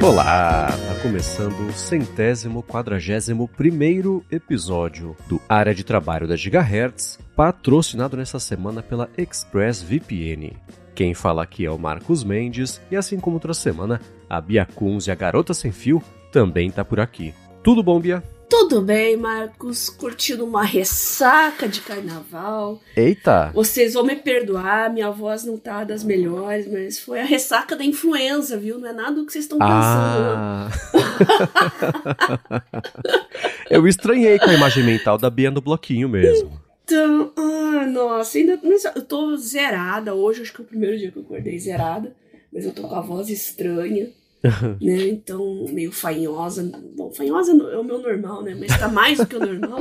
Olá, tá começando o 141º episódio do Área de Trabalho da Gigahertz, patrocinado nessa semana pela ExpressVPN. Quem fala aqui é o Marcos Mendes e assim como outra semana, a Bia Kunz e a Garota Sem Fio também tá por aqui. Tudo bom, Bia? Tudo bem, Marcos, curtindo uma ressaca de carnaval. Eita! Vocês vão me perdoar, minha voz não tá das melhores, mas foi a ressaca da influenza, viu? Não é nada do que vocês estão pensando, não. Eu estranhei com a imagem mental da Bia no bloquinho mesmo. Então, nossa, ainda eu tô zerada hoje, acho que é o primeiro dia que eu acordei zerada, mas eu tô com a voz estranha. Né? Então, meio fanhosa. Bom, fanhosa é o meu normal, né? Mas tá mais do que o normal.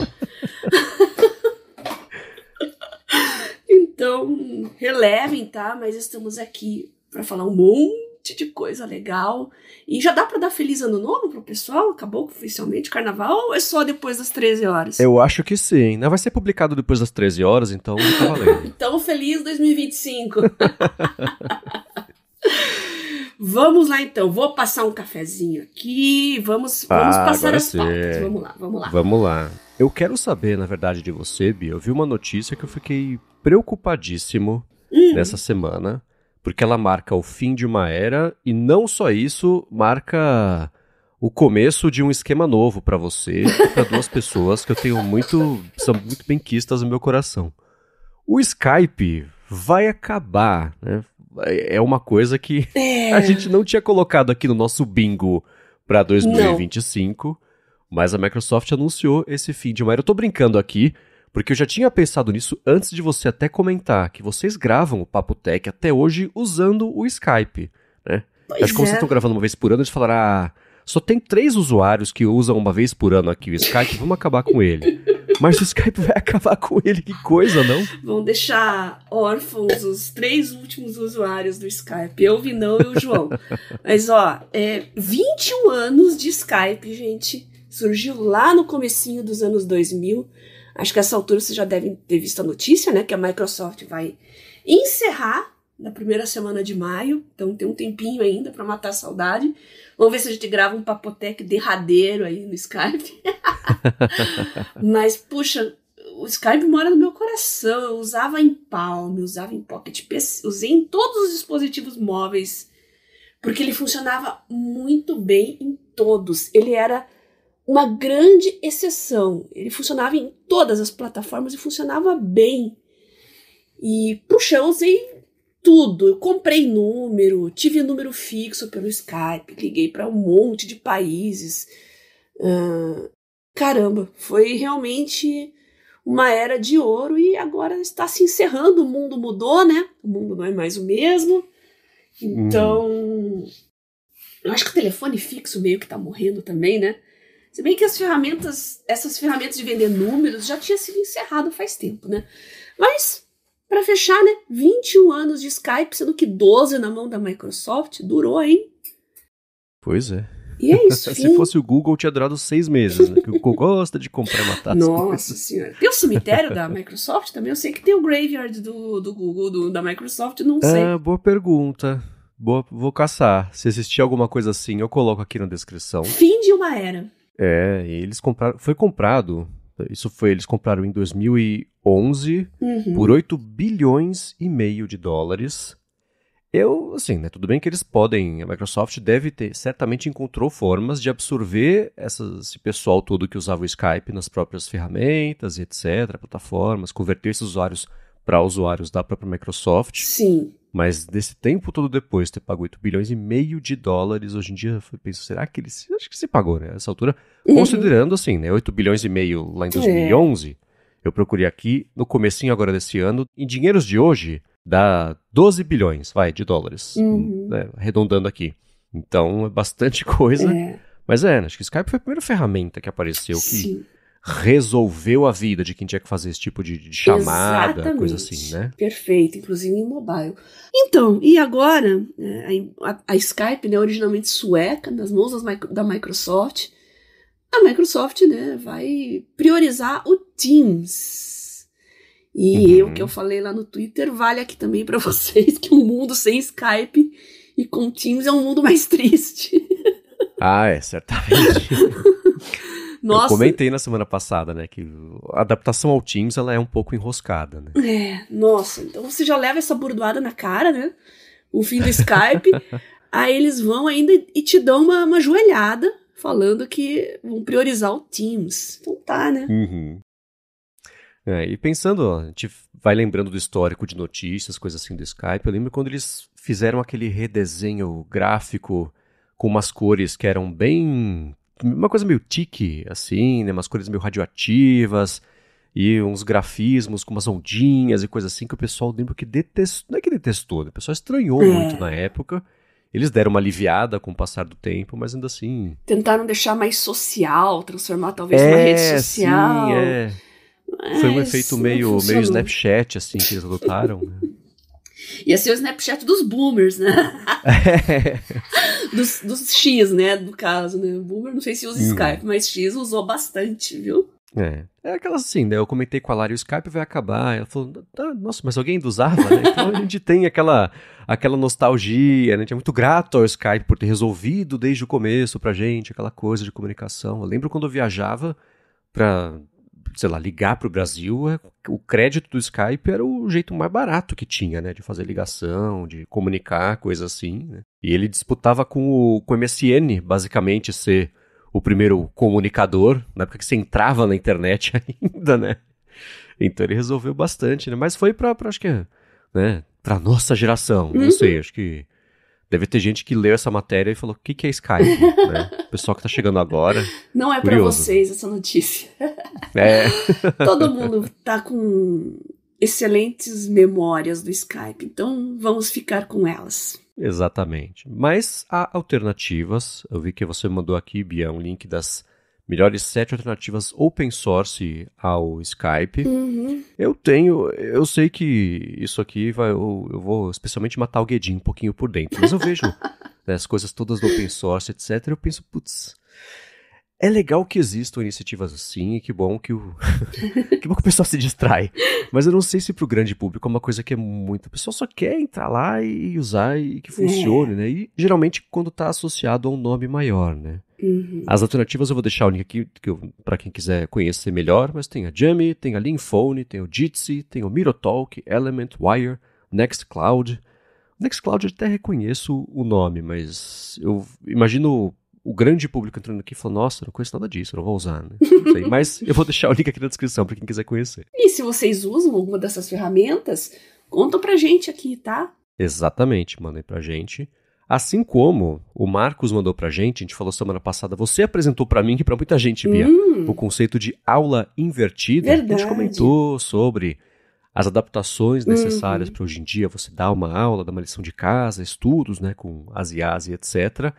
Então, relevem, tá? Mas estamos aqui para falar um monte de coisa legal. E já dá para dar feliz ano novo pro pessoal? Acabou oficialmente o carnaval ou é só depois das 13 horas? Eu acho que sim. Vai ser publicado depois das 13 horas, então tá valendo. Então, feliz 2025. Vamos lá então, vou passar um cafezinho aqui, vamos passar as pautas, Vamos lá. Eu quero saber, na verdade, de você, Bia, eu vi uma notícia que eu fiquei preocupadíssimo nessa semana, porque ela marca o fim de uma era e não só isso, marca o começo de um esquema novo pra você e pra duas pessoas que eu tenho são muito benquistas no meu coração. O Skype vai acabar, né? É uma coisa que a gente não tinha colocado aqui no nosso bingo para 2025, não. Mas a Microsoft anunciou esse fim de uma era. Eu tô brincando aqui, porque eu já tinha pensado nisso antes de você até comentar, que vocês gravam o Papo Tech até hoje usando o Skype, né? Acho que como vocês estão gravando uma vez por ano, eles falaram, só tem 3 usuários que usam uma vez por ano aqui o Skype, vamos acabar com ele. Mas o Skype vai acabar com ele, que coisa, não? Vão deixar órfãos os 3 últimos usuários do Skype, eu, Vinão e o João. Mas, 21 anos de Skype, gente, surgiu lá no comecinho dos anos 2000. Acho que a essa altura vocês já devem ter visto a notícia, né, que a Microsoft vai encerrar na primeira semana de maio, então tem um tempinho ainda para matar a saudade. Vamos ver se a gente grava um Papotec derradeiro aí no Skype. Mas, puxa, o Skype mora no meu coração. Eu usava em Palm, usava em Pocket PC, usei em todos os dispositivos móveis, porque ele funcionava muito bem em todos. Ele era uma grande exceção. Ele funcionava em todas as plataformas e funcionava bem. E, puxa, eu usei tudo, eu comprei número, tive número fixo pelo Skype, liguei para um monte de países. Caramba, foi realmente uma era de ouro e agora está se encerrando, o mundo mudou, né? O mundo não é mais o mesmo. Então, eu acho que o telefone fixo meio que tá morrendo também, né? Se bem que essas ferramentas de vender números já tinha sido encerrado faz tempo, né? Mas para fechar, né? 21 anos de Skype, sendo que 12 na mão da Microsoft. Durou, hein? Pois é. E é isso, Se fosse o Google, tinha durado 6 meses, né? Que o Google gosta de comprar e matar. Nossa senhora. Tem o cemitério da Microsoft também? Eu sei que tem o graveyard do Google, da Microsoft, não sei. Boa pergunta. Vou caçar. Se existir alguma coisa assim, eu coloco aqui na descrição. Fim de uma era. E eles compraram... Foi comprado... Eles compraram em 2011 por 8 bilhões e meio de dólares. Tudo bem que eles podem, a Microsoft certamente encontrou formas de absorver esse pessoal todo que usava o Skype nas próprias ferramentas e etc, plataformas, converter esses usuários para usuários da própria Microsoft. Sim. Mas desse tempo todo depois, ter pago 8 bilhões e meio de dólares, hoje em dia, eu penso, será que eles... Acho que se pagou, né? Essa altura, considerando, 8 bilhões e meio lá em 2011, eu procurei aqui, no comecinho agora desse ano, em dinheiros de hoje, dá 12 bilhões, de dólares, né? Arredondando aqui. Então, é bastante coisa. Mas acho que o Skype foi a primeira ferramenta que apareceu que resolveu a vida de quem tinha que fazer esse tipo de chamada, exatamente, coisa assim, né? Perfeito, inclusive em mobile. Então, e agora, a Skype, né, originalmente sueca, nas mãos da Microsoft, a Microsoft, né, vai priorizar o Teams. E o que eu falei lá no Twitter vale aqui também para vocês, que um mundo sem Skype e com Teams é um mundo mais triste. Ah, certamente. Nossa. Eu comentei na semana passada, né, que a adaptação ao Teams, ela é um pouco enroscada, né? Nossa, então você já leva essa burdoada na cara, né? O fim do Skype, aí eles vão ainda e te dão uma joelhada, falando que vão priorizar o Teams. Então tá, né? Uhum. E pensando, a gente vai lembrando do histórico de notícias, coisas assim do Skype, eu lembro quando eles fizeram aquele redesenho gráfico com umas cores que eram bem... uma coisa meio tique, assim, né? Umas cores meio radioativas e uns grafismos com umas ondinhas e coisa assim que o pessoal lembra que detestou. Não é que detestou, né? O pessoal estranhou muito na época. Eles deram uma aliviada com o passar do tempo, mas ainda assim... Tentaram deixar mais social, transformar talvez numa rede social. Sim, foi um efeito meio Snapchat, assim, que eles adotaram, né? Ia ser o Snapchat dos boomers, né? dos X, né? No caso, né? Boomer não sei se usa Skype, mas X usou bastante, viu? É aquelas assim, né? Eu comentei com a Lara, o Skype vai acabar. Ela falou, nossa, mas alguém ainda usava, né? Então a gente tem aquela nostalgia, né? A gente é muito grato ao Skype por ter resolvido desde o começo pra gente aquela coisa de comunicação. Eu lembro quando eu viajava pra, sei lá, ligar pro Brasil, o crédito do Skype era o jeito mais barato que tinha, né? De fazer ligação, de comunicar, coisa assim, né? E ele disputava com o MSN, basicamente, ser o primeiro comunicador, na época que você entrava na internet ainda, né? Então ele resolveu bastante, né? Mas foi pra acho que, né? Pra nossa geração, não sei, acho que deve ter gente que leu essa matéria e falou, o que é Skype? Né? O pessoal que tá chegando agora. Não é curioso. Pra vocês essa notícia. Todo mundo tá com excelentes memórias do Skype, então vamos ficar com elas. Exatamente. Mas há alternativas. Eu vi que você mandou aqui, Bia, um link das melhores 7 alternativas open source ao Skype. Eu sei que isso aqui eu vou especialmente matar o Guedinho um pouquinho por dentro, mas eu vejo né, as coisas todas do open source, etc. Eu penso, putz, é legal que existam iniciativas assim, e que bom que o pessoal se distrai. Mas eu não sei se pro grande público é uma coisa que é muito... O pessoal só quer entrar lá e usar e que funcione, né? E geralmente quando tá associado a um nome maior, né? As alternativas eu vou deixar o link aqui para quem quiser conhecer melhor, mas tem a Jammy, tem a Leanphone, tem o Jitsi, tem o MiroTalk, Element, Wire, Nextcloud. Nextcloud eu até reconheço o nome, mas eu imagino o grande público entrando aqui e falando, nossa, não conheço nada disso, eu não vou usar, né? Não sei, mas eu vou deixar o link aqui na descrição para quem quiser conhecer. E se vocês usam alguma dessas ferramentas, contam pra gente aqui, tá? Exatamente, mandem pra gente. Assim como o Marcos mandou pra gente, a gente falou semana passada, você apresentou pra mim e pra muita gente, Bia, o conceito de aula invertida. Verdade. A gente comentou sobre as adaptações necessárias para hoje em dia você dar uma aula, dar uma lição de casa, estudos, né, com as IAs e etc.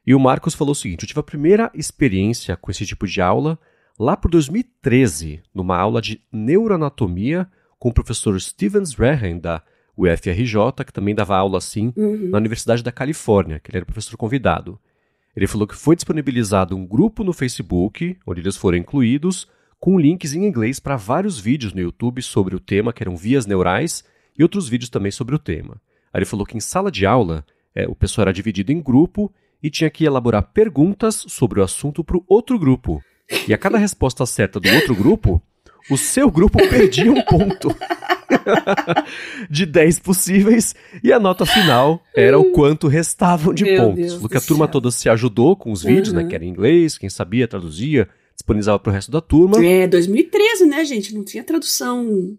E o Marcos falou o seguinte, eu tive a primeira experiência com esse tipo de aula lá por 2013, numa aula de neuroanatomia com o professor Steven Rehan, da UFRJ, que também dava aula assim na Universidade da Califórnia, que ele era professor convidado. Ele falou que foi disponibilizado um grupo no Facebook, onde eles foram incluídos, com links em inglês para vários vídeos no YouTube sobre o tema, que eram vias neurais, e outros vídeos também sobre o tema. Aí ele falou que em sala de aula, o pessoal era dividido em grupo e tinha que elaborar perguntas sobre o assunto para o outro grupo. E a cada resposta certa do outro grupo, o seu grupo perdia um ponto. De 10 possíveis, e a nota final era o quanto restavam de pontos. Porque a turma toda se ajudou com os vídeos, né, que era em inglês, quem sabia traduzia, disponibilizava pro resto da turma. 2013, né, gente? Não tinha tradução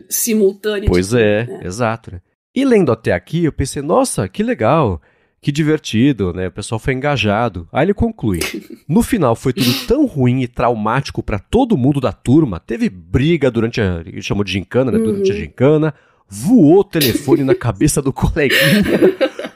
simultânea. Pois exato. Né? E lendo até aqui, eu pensei, nossa, que legal, que divertido, né? O pessoal foi engajado. Aí ele conclui. No final foi tudo tão ruim e traumático pra todo mundo da turma. Teve briga durante ele chamou de gincana, né? Durante a gincana. Voou o telefone na cabeça do coleguinha.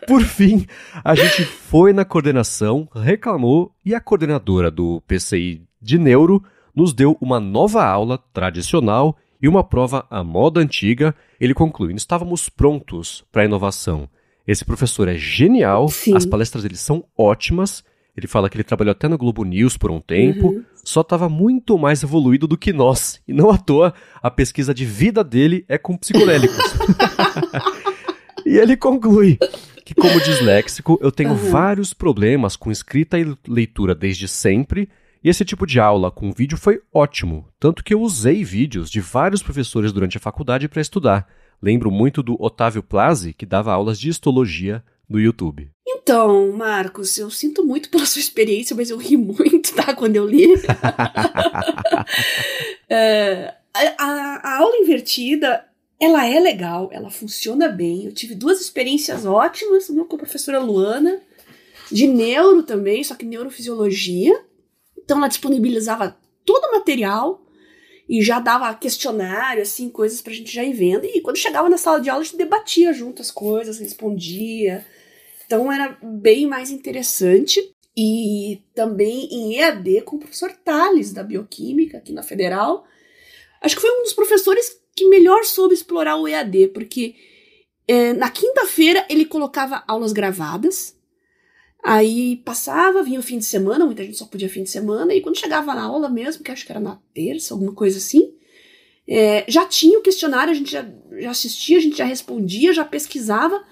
Por fim, a gente foi na coordenação, reclamou e a coordenadora do PCI de Neuro nos deu uma nova aula tradicional e uma prova à moda antiga. Ele conclui, estávamos prontos para a inovação. Esse professor é genial, as palestras dele são ótimas, ele fala que ele trabalhou até no Globo News por um tempo, só estava muito mais evoluído do que nós, e não à toa a pesquisa de vida dele é com psicodélicos. E ele conclui, que, como disléxico, eu tenho vários problemas com escrita e leitura desde sempre, e esse tipo de aula com vídeo foi ótimo, tanto que eu usei vídeos de vários professores durante a faculdade para estudar. Lembro muito do Otávio Plazzi, que dava aulas de histologia no YouTube. Então, Marcos, eu sinto muito pela sua experiência, mas eu ri muito, tá, quando eu li. A aula invertida, ela é legal, ela funciona bem. Eu tive 2 experiências ótimas, uma com a professora Luana, de neuro também, só que neurofisiologia. Então ela disponibilizava todo o material e já dava questionário, assim, coisas pra gente já ir vendo. E quando chegava na sala de aula, a gente debatia junto as coisas, respondia. Então era bem mais interessante. E também em EAD com o professor Thales, da Bioquímica, aqui na Federal. Acho que foi um dos professores que melhor soube explorar o EAD, porque na quinta-feira ele colocava aulas gravadas. Aí passava, vinha o fim de semana, muita gente só podia fim de semana, e quando chegava na aula mesmo, que acho que era na terça, alguma coisa assim, já tinha o questionário, a gente já assistia, a gente já respondia, já pesquisava,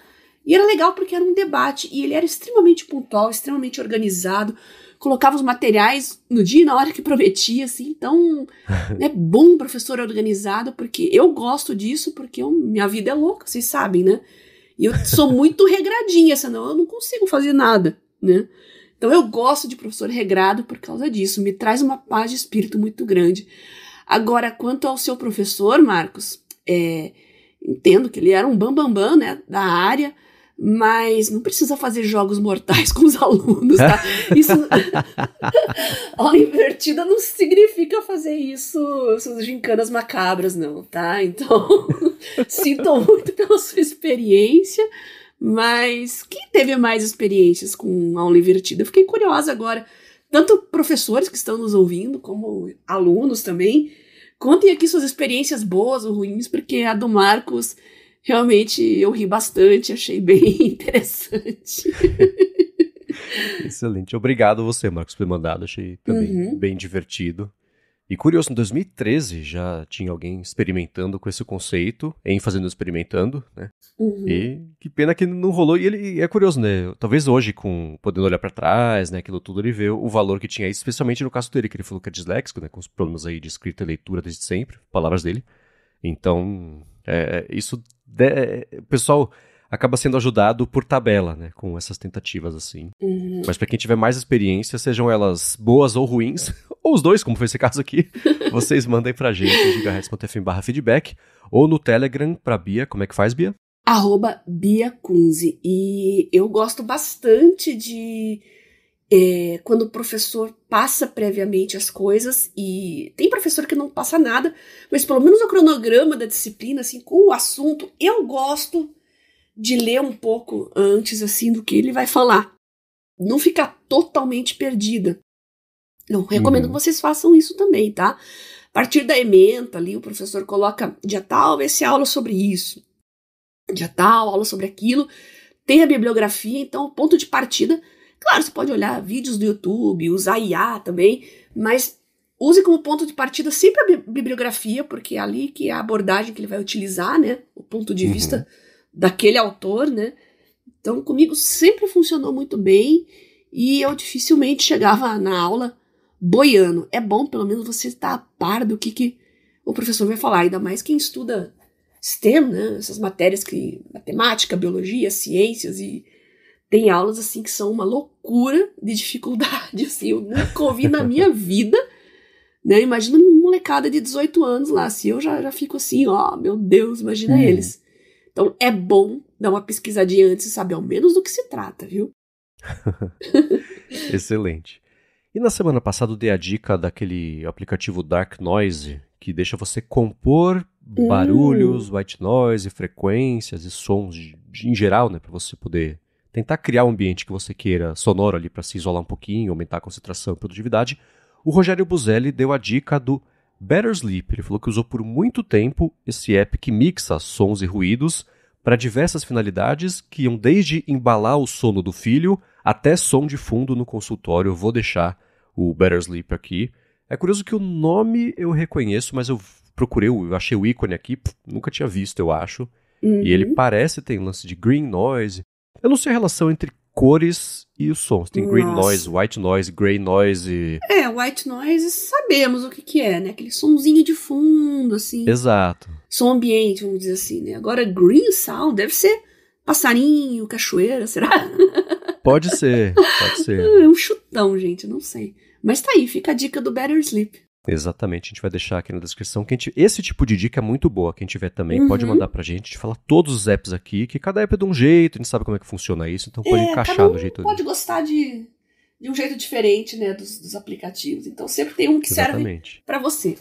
e era legal porque era um debate, e ele era extremamente pontual, extremamente organizado, colocava os materiais no dia e na hora que prometia, assim, então é bom um professor organizado, porque eu gosto disso, porque minha vida é louca, vocês sabem, né? E eu sou muito regradinha, senão eu não consigo fazer nada, né? Então eu gosto de professor regrado por causa disso, me traz uma paz de espírito muito grande. Agora, quanto ao seu professor, Marcos, entendo que ele era um bambambam, né, da área, mas não precisa fazer jogos mortais com os alunos, tá? Isso, aula invertida não significa fazer isso, essas gincanas macabras, não, tá? Então, sinto muito pela sua experiência, mas quem teve mais experiências com aula invertida? Eu fiquei curiosa agora. Tanto professores que estão nos ouvindo, como alunos também, contem aqui suas experiências boas ou ruins, porque a do Marcos... Realmente eu ri bastante, achei bem interessante. Excelente. Obrigado você, Marcos, por ter mandado. Achei também bem divertido. E curioso, em 2013 já tinha alguém experimentando com esse conceito, fazendo experimentando, né? E que pena que não rolou. E ele é curioso, né? Talvez hoje, podendo olhar pra trás, né? Aquilo tudo, ele vê o valor que tinha isso, especialmente no caso dele, que ele falou que é disléxico, né? Com os problemas aí de escrita e leitura desde sempre, palavras dele. Então, o pessoal acaba sendo ajudado por tabela, né, com essas tentativas assim. Mas para quem tiver mais experiência, sejam elas boas ou ruins, ou os dois, como foi esse caso aqui, vocês mandem pra gente, gigahertz.fm/feedback, ou no Telegram pra Bia. Como é que faz, Bia? @BiaKunze. E eu gosto bastante de... quando o professor passa previamente as coisas, e tem professor que não passa nada, mas pelo menos o cronograma da disciplina, assim, com o assunto, eu gosto de ler um pouco antes, assim, do que ele vai falar. Não ficar totalmente perdida. Eu recomendo que vocês façam isso também, tá? A partir da ementa ali, o professor coloca dia tal, vai ser aula sobre isso. Dia tal, aula sobre aquilo. Tem a bibliografia, então o ponto de partida... Claro, você pode olhar vídeos do YouTube, usar IA também, mas use como ponto de partida sempre a bibliografia, porque é ali que é a abordagem que ele vai utilizar, né? O ponto de vista daquele autor, né? Então, comigo sempre funcionou muito bem e eu dificilmente chegava na aula boiando. É bom, pelo menos, você estar a par do que o professor vai falar, ainda mais quem estuda STEM, né? Essas matérias matemática, biologia, ciências e... Tem aulas, assim, que são uma loucura de dificuldade, assim, eu nunca ouvi na minha vida, né? Imagina uma molecada de 18 anos lá, assim, eu já fico assim, ó, meu Deus, imagina eles. Então, é bom dar uma pesquisadinha antes e saber ao menos do que se trata, viu? Excelente. E na semana passada eu dei a dica daquele aplicativo Dark Noise, que deixa você compor barulhos, white noise, frequências e sons em geral, né, para você poder... tentar criar um ambiente que você queira sonoro ali para se isolar um pouquinho, aumentar a concentração e produtividade. O Rogério Buzelli deu a dica do Better Sleep. Ele falou que usou por muito tempo esse app que mixa sons e ruídos para diversas finalidades, que iam desde embalar o sono do filho até som de fundo no consultório. Eu vou deixar o Better Sleep aqui. É curioso que o nome eu reconheço, mas eu procurei, eu achei o ícone aqui, nunca tinha visto, eu acho. E ele parece ter um lance de green noise. Eu não sei a relação entre cores e os sons. Tem green Nossa. noise, white noise, grey noise. White noise, sabemos o que é, né? Aquele sonzinho de fundo, assim. Exato. Som ambiente, vamos dizer assim, né? Agora, green sound deve ser passarinho, cachoeira, será? Pode ser. É um chutão, gente, não sei. Mas tá aí, fica a dica do Better Sleep. Exatamente, a gente vai deixar aqui na descrição. Esse tipo de dica é muito boa. Quem tiver também pode mandar pra gente. A gente fala todos os apps aqui, que cada app é de um jeito, a gente sabe como é que funciona isso, então pode encaixar cada um no jeito pode gostar de um jeito diferente, né, dos aplicativos. Então sempre tem um que serve pra você.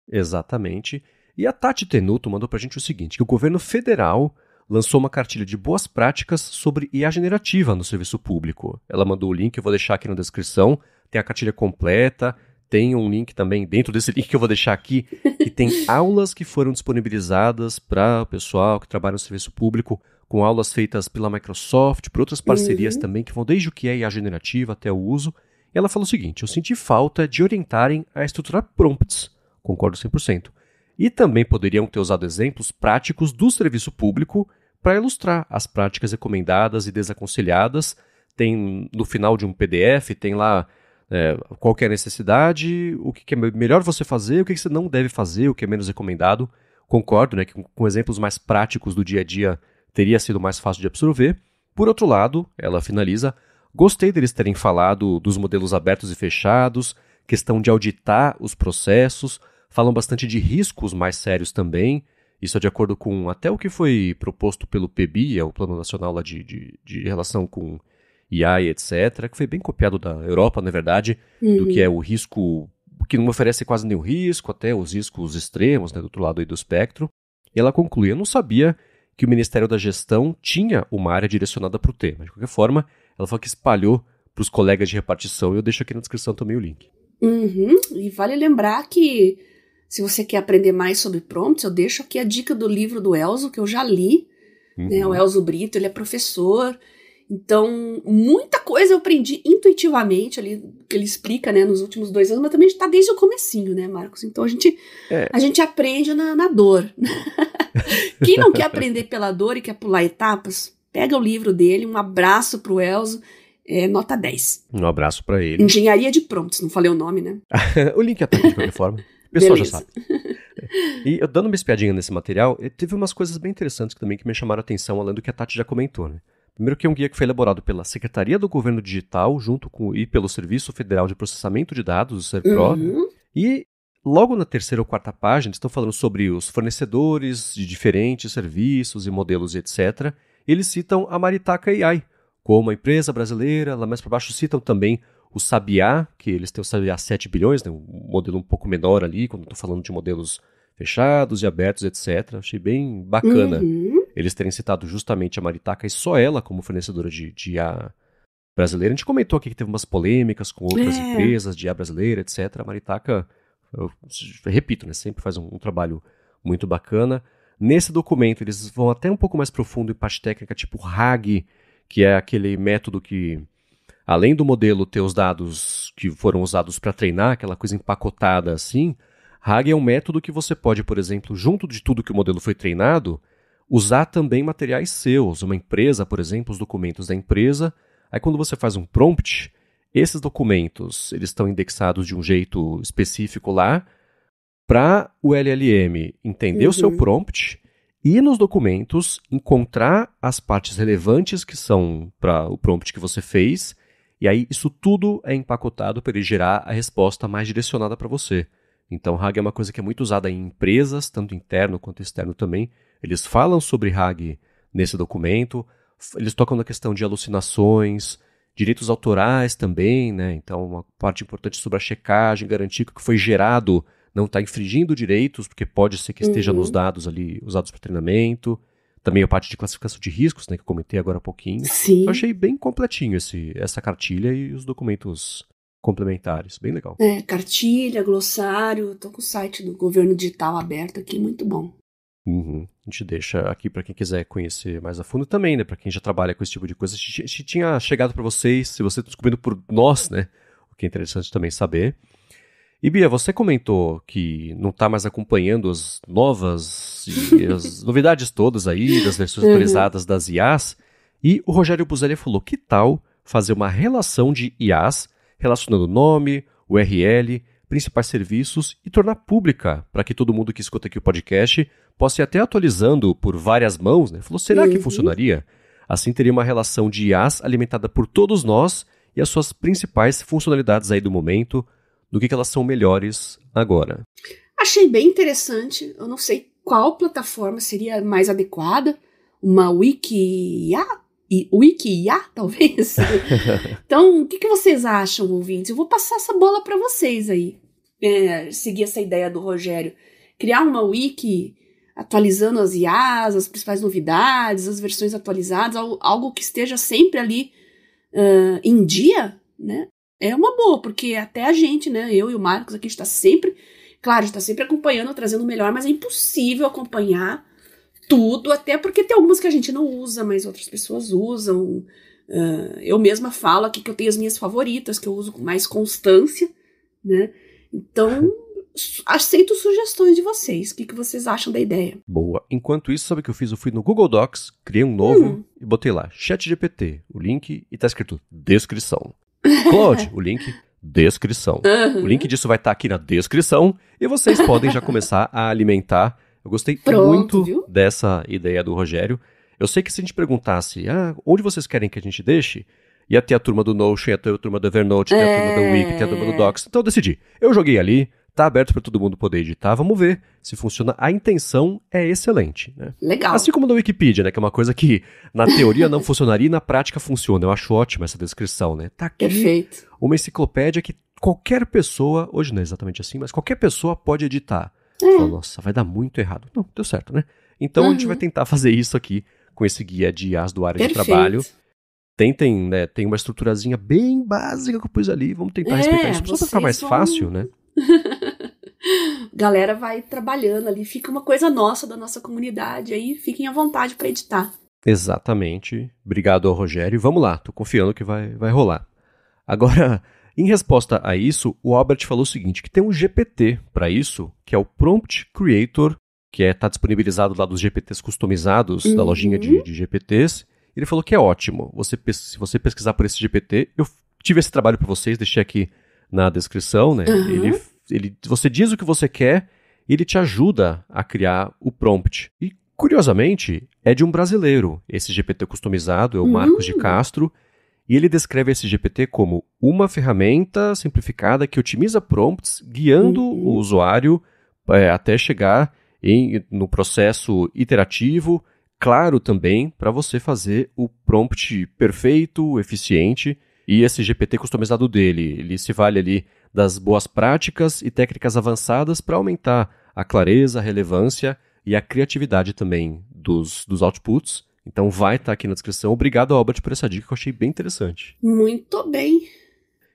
Exatamente. E a Tati Tenuto mandou pra gente o seguinte, que o governo federal lançou uma cartilha de boas práticas sobre IA generativa no serviço público. Ela mandou o link, eu vou deixar aqui na descrição. Tem a cartilha completa. Tem um link também, dentro desse link que eu vou deixar aqui, que tem aulas que foram disponibilizadas para o pessoal que trabalha no serviço público, com aulas feitas pela Microsoft, por outras parcerias também, que vão desde o que é IA generativa até o uso. E ela falou o seguinte, eu senti falta de orientarem a estruturar prompts, concordo 100%. E também poderiam ter usado exemplos práticos do serviço público para ilustrar as práticas recomendadas e desaconselhadas. Tem no final de um PDF, tem lá qual que é a necessidade, o que é melhor você fazer, o que você não deve fazer, o que é menos recomendado. Concordo, né, que com exemplos mais práticos do dia a dia teria sido mais fácil de absorver. Por outro lado, ela finaliza, gostei deles terem falado dos modelos abertos e fechados, questão de auditar os processos, falam bastante de riscos mais sérios também. Isso é de acordo com até o que foi proposto pelo PBI, o Plano Nacional lá de relação com IA e etc., que foi bem copiado da Europa, na verdade, do que é o risco, que não oferece quase nenhum risco, até os riscos extremos, né, do outro lado aí do espectro. E ela conclui, eu não sabia que o Ministério da Gestão tinha uma área direcionada para o tema. De qualquer forma, ela falou que espalhou para os colegas de repartição, e eu deixo aqui na descrição também o link. E vale lembrar que, se você quer aprender mais sobre prompts, eu deixo aqui a dica do livro do Elzo, que eu já li, né, o Elzo Brito, ele é professor. Então, muita coisa eu aprendi intuitivamente ali, que ele explica, né, nos últimos 2 anos, mas também está desde o comecinho, né, Marcos? Então, a gente aprende na dor. Quem não quer aprender pela dor e quer pular etapas, pega o livro dele, um abraço pro Elzo, nota 10. Um abraço para ele. Engenharia de Prompts, não falei o nome, né? O link tá aqui de qualquer forma. O pessoal já sabe. E eu dando uma espiadinha nesse material, teve umas coisas bem interessantes também que me chamaram a atenção, além do que a Tati já comentou, né? Primeiro que é um guia que foi elaborado pela Secretaria do Governo Digital, e pelo Serviço Federal de Processamento de Dados, o SERPRO. E logo na 3ª ou 4ª página, eles estão falando sobre os fornecedores de diferentes serviços e modelos, etc. Eles citam a Maritaka AI, como uma empresa brasileira. Lá mais para baixo citam também o Sabiá, que eles têm o Sabiá 7 bilhões, né, um modelo um pouco menor ali, quando estão falando de modelos fechados e abertos, etc. Achei bem bacana eles terem citado justamente a Maritaka e só ela como fornecedora de IA brasileira. A gente comentou aqui que teve umas polêmicas com outras empresas de IA brasileira, etc. A Maritaka, eu repito, né, sempre faz um trabalho muito bacana. Nesse documento eles vão até um pouco mais profundo em parte técnica, tipo RAG, que é aquele método que, além do modelo ter os dados que foram usados para treinar, aquela coisa empacotada assim, RAG é um método que você pode, por exemplo, junto de tudo que o modelo foi treinado, usar também materiais seus. Uma empresa, por exemplo, os documentos da empresa. Aí quando você faz um prompt, esses documentos eles estão indexados de um jeito específico lá para o LLM entender o seu prompt e nos documentos encontrar as partes relevantes que são para o prompt que você fez. E aí isso tudo é empacotado para ele gerar a resposta mais direcionada para você. Então, RAG é uma coisa que é muito usada em empresas, tanto interno quanto externo também. Eles falam sobre RAG nesse documento, eles tocam na questão de alucinações, direitos autorais também, né? Então, uma parte importante sobre a checagem, garantir que o que foi gerado não está infringindo direitos, porque pode ser que esteja nos dados ali usados para treinamento. Também a parte de classificação de riscos, né, que eu comentei agora há pouquinho. Sim. Eu achei bem completinho essa cartilha e os documentos complementares, bem legal. Cartilha, glossário, tô com o site do Governo Digital aberto aqui, muito bom. A gente deixa aqui para quem quiser conhecer mais a fundo também, né, para quem já trabalha com esse tipo de coisa. A gente tinha chegado para vocês, se você está descobrindo por nós, né, o que é interessante também saber. E Bia, você comentou que não está mais acompanhando as novas e as novidades todas aí, das versões atualizadas das IAs. E o Rogério Buzelli falou, que tal fazer uma relação de IAs, relacionando nome, URL, principais serviços e tornar pública, para que todo mundo que escuta aqui o podcast possa ir até atualizando por várias mãos, né? Falou, será que funcionaria? Assim teria uma relação de IAs alimentada por todos nós e as suas principais funcionalidades aí do momento, do que elas são melhores agora. Achei bem interessante, eu não sei qual plataforma seria mais adequada, uma Wikia, talvez. Então, o que vocês acham, ouvintes? Eu vou passar essa bola para vocês aí. Seguir essa ideia do Rogério. Criar uma wiki atualizando as IAs, as principais novidades, as versões atualizadas, algo que esteja sempre ali em dia, né? É uma boa, porque até a gente, né? Eu e o Marcos aqui, a gente tá sempre... Claro, a gente tá sempre acompanhando, trazendo o melhor, mas é impossível acompanhar tudo, até porque tem algumas que a gente não usa, mas outras pessoas usam. Eu mesma falo aqui que eu tenho as minhas favoritas, que eu uso com mais constância, né? Então, aceito sugestões de vocês. O que vocês acham da ideia? Boa. Enquanto isso, sabe o que eu fiz? Eu fui no Google Docs, criei um novo e botei lá, ChatGPT, o link, e tá escrito descrição. Claude, o link, descrição. O link disso vai estar aqui na descrição e vocês podem já começar a alimentar. Eu gostei muito dessa ideia do Rogério. Eu sei que se a gente perguntasse, onde vocês querem que a gente deixe? Ia ter a turma do Notion, ia ter a turma do Evernote, ia ter a turma do Wiki, ia ter a turma do Docs. Então eu decidi. Eu joguei ali, tá aberto para todo mundo poder editar. Vamos ver se funciona. A intenção é excelente, né? Legal. Assim como na Wikipedia, né? Que é uma coisa que na teoria não funcionaria e na prática funciona. Eu acho ótima essa descrição, né? Tá aqui uma enciclopédia que qualquer pessoa, hoje não é exatamente assim, mas qualquer pessoa pode editar. Fala, nossa, vai dar muito errado. Não, deu certo, né? Então a gente vai tentar fazer isso aqui com esse guia de IAs do área de trabalho. Tentem, né? Tem uma estruturazinha bem básica que eu pus ali. Vamos tentar respeitar isso. Só pra ficar mais fácil, né? Galera vai trabalhando ali. Fica uma coisa nossa, da nossa comunidade. Aí fiquem à vontade para editar. Exatamente. Obrigado ao Rogério. Vamos lá, tô confiando que vai rolar. Agora, em resposta a isso, o Albert falou o seguinte, que tem um GPT para isso, que é o Prompt Creator, que está disponibilizado lá dos GPTs customizados, da lojinha de GPTs. Ele falou que é ótimo. Se você pesquisar por esse GPT, eu tive esse trabalho para vocês, deixei aqui na descrição, né? Você diz o que você quer e ele te ajuda a criar o prompt. E, curiosamente, é de um brasileiro. Esse GPT customizado é o Marcos de Castro. E ele descreve esse GPT como uma ferramenta simplificada que otimiza prompts, guiando o usuário até chegar no processo iterativo, claro também, para você fazer o prompt perfeito, eficiente. E esse GPT customizado dele, ele se vale ali das boas práticas e técnicas avançadas para aumentar a clareza, a relevância e a criatividade também dos outputs. Então vai estar aqui na descrição. Obrigado, Albert, por essa dica que eu achei bem interessante. Muito bem.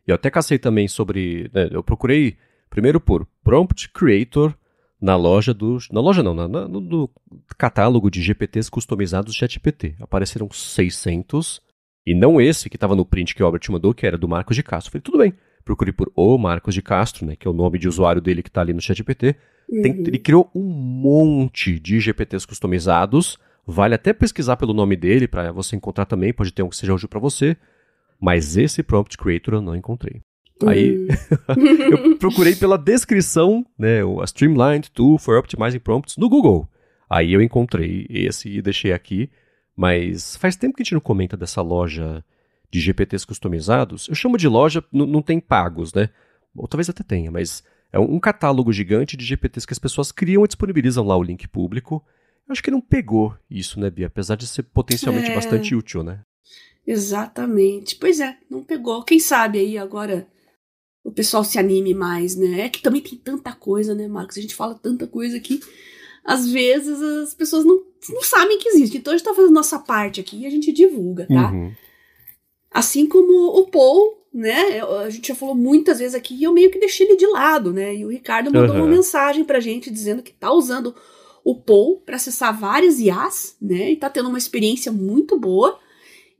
E eu até cacei também sobre... Né, eu procurei primeiro por Prompt Creator na loja no catálogo de GPTs customizados do ChatGPT. Apareceram 600 e não esse que estava no print que o Albert mandou, que era do Marcos de Castro. Falei, tudo bem. Procurei por o Marcos de Castro, né, que é o nome de usuário dele que está ali no ChatGPT. Ele criou um monte de GPTs customizados. Vale até pesquisar pelo nome dele para você encontrar também, pode ter um que seja útil para você, mas esse Prompt Creator eu não encontrei. Aí eu procurei pela descrição, né, a Streamlined Tool for Optimizing Prompts no Google. Aí eu encontrei esse e deixei aqui, mas faz tempo que a gente não comenta dessa loja de GPTs customizados. Eu chamo de loja, não tem pagos, né? Ou talvez até tenha, mas é um catálogo gigante de GPTs que as pessoas criam e disponibilizam lá o link público. Eu acho que não pegou isso, né, Bia? Apesar de ser potencialmente bastante útil, né? Exatamente. Pois é, não pegou. Quem sabe aí agora o pessoal se anime mais, né? É que também tem tanta coisa, né, Marcos? A gente fala tanta coisa que às vezes as pessoas não sabem que existe. Então a gente tá fazendo nossa parte aqui e a gente divulga, tá? Assim como o Paul, né? A gente já falou muitas vezes aqui e eu meio que deixei ele de lado, né? E o Ricardo mandou uma mensagem pra gente dizendo que tá usando o Paul para acessar várias IAs, né? E tá tendo uma experiência muito boa.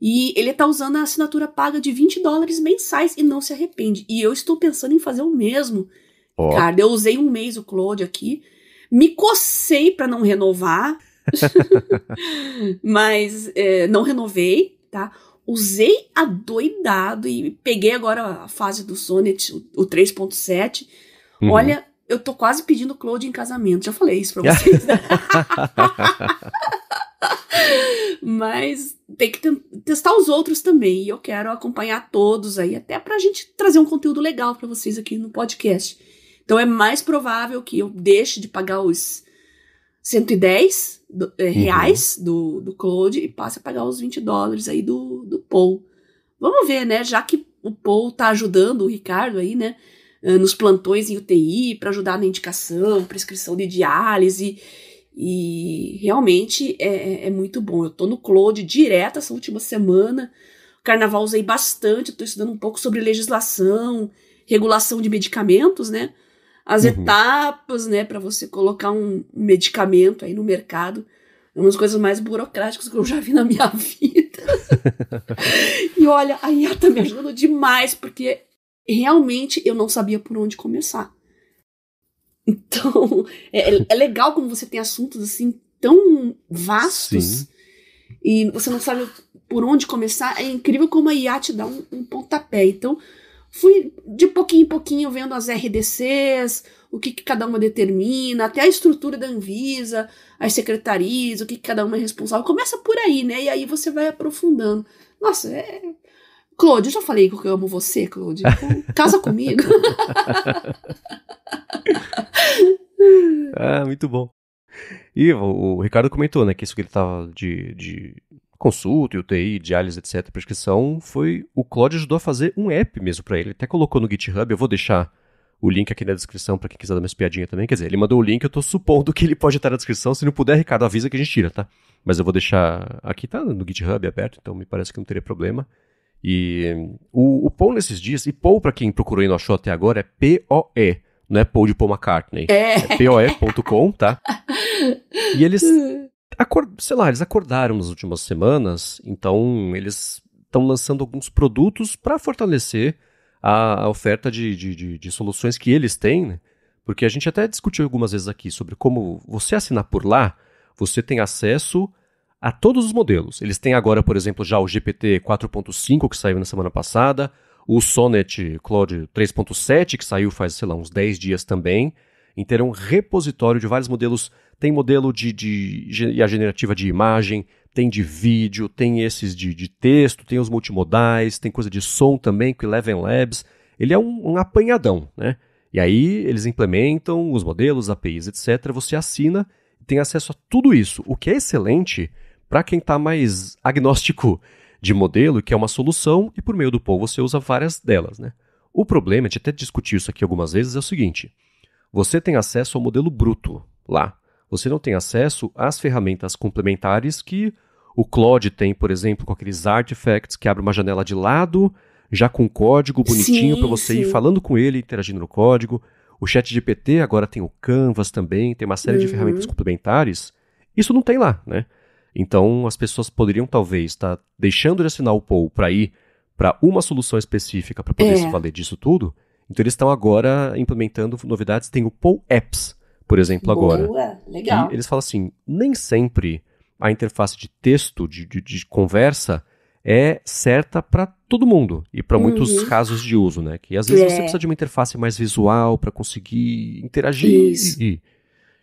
E ele tá usando a assinatura paga de $20 mensais e não se arrepende. E eu estou pensando em fazer o mesmo. Cara, eu usei um mês o Claude aqui. Me cocei para não renovar. Mas não renovei. tá? Usei adoidado e peguei agora a fase do Sonnet, o 3.7. Olha, eu tô quase pedindo o Claude em casamento. Já falei isso pra vocês, né? Mas tem que testar os outros também. E eu quero acompanhar todos aí, até pra gente trazer um conteúdo legal pra vocês aqui no podcast. Então é mais provável que eu deixe de pagar os 110 reais do Claude e passe a pagar os $20 aí do Paul. Vamos ver, né? Já que o Paul tá ajudando o Ricardo aí, né? Nos plantões em UTI, para ajudar na indicação, prescrição de diálise. E realmente é muito bom. Eu tô no Claude direto essa última semana. Carnaval usei bastante, tô estudando um pouco sobre legislação, regulação de medicamentos, né? As etapas, né, para você colocar um medicamento aí no mercado. É uma das coisas mais burocráticas que eu já vi na minha vida. E olha, a IA tá me ajudando demais, porque realmente eu não sabia por onde começar. Então, é legal como você tem assuntos assim tão vastos. Sim. E você não sabe por onde começar. É incrível como a IA te dá um pontapé. Então, fui de pouquinho em pouquinho vendo as RDCs, o que cada uma determina, até a estrutura da Anvisa, as secretarias, o que cada uma é responsável. Começa por aí, né? E aí você vai aprofundando. Nossa, Claude, eu já falei que eu amo você, Claude. Então, casa comigo. Muito bom. E o Ricardo comentou, né, que isso que ele tava de consulta, UTI, diálise, etc., prescrição, o Claude ajudou a fazer um app mesmo pra ele. Ele até colocou no GitHub, eu vou deixar o link aqui na descrição pra quem quiser dar uma espiadinha também. Quer dizer, ele mandou o link, eu tô supondo que ele pode estar na descrição. Se não puder, Ricardo, avisa que a gente tira, tá? Mas eu vou deixar aqui, tá no GitHub aberto, então me parece que não teria problema. E o Paul nesses dias, e Paul, pra quem procurou e não achou até agora, é P-O-E, não é Paul de Paul McCartney. É POE.com, tá? E eles, eles acordaram nas últimas semanas, então eles estão lançando alguns produtos para fortalecer a oferta de soluções que eles têm, né? Porque a gente até discutiu algumas vezes aqui sobre como você assinar por lá, você tem acesso a todos os modelos. Eles têm agora, por exemplo, já o GPT 4.5, que saiu na semana passada, o Sonnet Claude 3.7, que saiu faz, sei lá, uns 10 dias também. Então é um repositório de vários modelos. Tem modelo de IA generativa de imagem, tem de vídeo, tem esses de texto, tem os multimodais, tem coisa de som também, com Eleven Labs. Ele é um apanhadão, né? E aí eles implementam os modelos, APIs, etc. Você assina e tem acesso a tudo isso, o que é excelente para quem está mais agnóstico de modelo, que é uma solução, e por meio do Paul você usa várias delas, né? O problema, a gente até discutiu isso aqui algumas vezes, é o seguinte: você tem acesso ao modelo bruto lá. Você não tem acesso às ferramentas complementares que o Claude tem, por exemplo, com aqueles artifacts que abre uma janela de lado, já com código bonitinho para você ir falando com ele, interagindo no código. O ChatGPT agora tem o Canvas também, tem uma série de ferramentas complementares. Isso não tem lá, né? Então, as pessoas poderiam, talvez, estar deixando de assinar o Paul para ir para uma solução específica para poder se valer disso tudo. Então, eles estão agora implementando novidades. Tem o Paul Apps, por exemplo, agora. Legal. E eles falam assim, nem sempre a interface de texto, de conversa, é certa para todo mundo e para muitos casos de uso, né? Que às vezes você precisa de uma interface mais visual para conseguir interagir e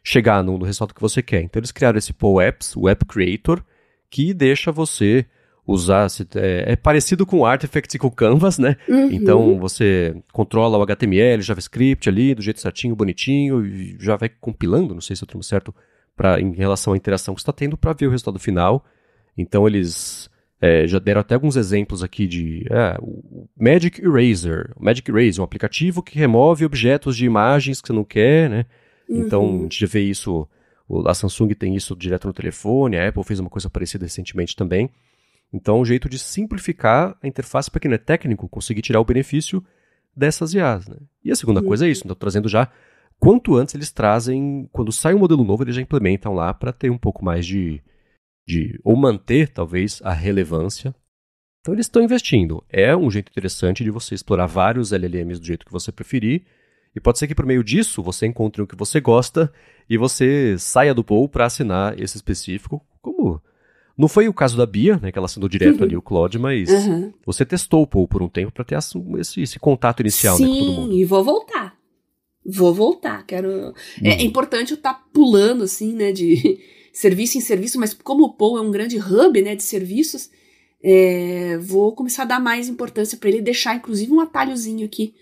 chegar no resultado que você quer. Então eles criaram esse Paul Apps, o App Creator, que deixa você usar, é parecido com o Artifacts e com o Canvas, né? Então você controla o HTML, JavaScript ali, do jeito certinho, bonitinho, e já vai compilando, não sei se é o termo certo, em relação à interação que você está tendo para ver o resultado final. Então eles já deram até alguns exemplos aqui de o Magic Eraser. O Magic Eraser é um aplicativo que remove objetos de imagens que você não quer, né? Então, a gente já vê isso, a Samsung tem isso direto no telefone, a Apple fez uma coisa parecida recentemente também. Então, um jeito de simplificar a interface para quem não é técnico, conseguir tirar o benefício dessas IAs, né? E a segunda coisa é isso, então trazendo já, quanto antes eles trazem, quando sai um modelo novo, eles já implementam lá para ter um pouco mais ou manter, talvez, a relevância. Então, eles estão investindo. É um jeito interessante de você explorar vários LLMs do jeito que você preferir. E pode ser que por meio disso você encontre o que você gosta e você saia do Paul para assinar esse específico, como Não foi o caso da Bia, né, que ela assinou direto ali o Claude, mas você testou o Paul por um tempo para ter esse contato inicial, né, com todo mundo. Sim, e vou voltar. Quero... É importante eu estar pulando, assim, né, de serviço em serviço, mas como o Paul é um grande hub, né, de serviços, vou começar a dar mais importância para ele, deixar inclusive um atalhozinho aqui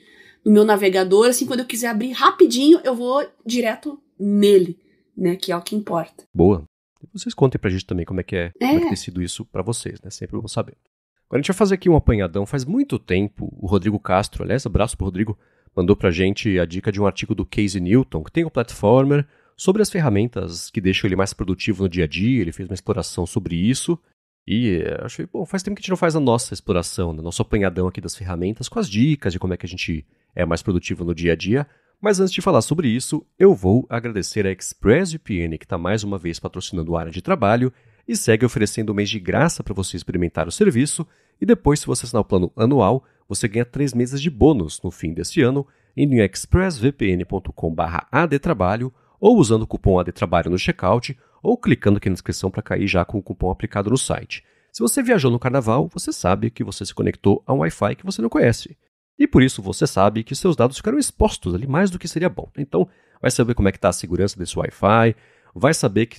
no meu navegador, assim, quando eu quiser abrir rapidinho, eu vou direto nele, né, que é o que importa. Boa. Vocês contem pra gente também como é que tem sido isso pra vocês, né, sempre vamos saber. Agora a gente vai fazer aqui um apanhadão. Faz muito tempo, o Rodrigo Castro, aliás, abraço pro Rodrigo, mandou pra gente a dica de um artigo do Casey Newton, que tem um platformer, sobre as ferramentas que deixam ele mais produtivo no dia a dia. Ele fez uma exploração sobre isso. E achei, bom, faz tempo que a gente não faz a nossa exploração, né? Nosso apanhadão aqui das ferramentas, com as dicas de como é que a gente é mais produtivo no dia a dia. Mas antes de falar sobre isso, eu vou agradecer a ExpressVPN, que está mais uma vez patrocinando a área de trabalho e segue oferecendo um mês de graça para você experimentar o serviço. E depois, se você assinar o plano anual, você ganha 3 meses de bônus no fim desse ano, indo em expressvpn.com/adtrabalho ou usando o cupom ADTRABALHO no checkout, ou clicando aqui na descrição para cair já com o cupom aplicado no site. Se você viajou no carnaval, você sabe que você se conectou a um Wi-Fi que você não conhece. E por isso você sabe que seus dados ficaram expostos ali mais do que seria bom. Então, vai saber como é que está a segurança desse Wi-Fi, vai saber que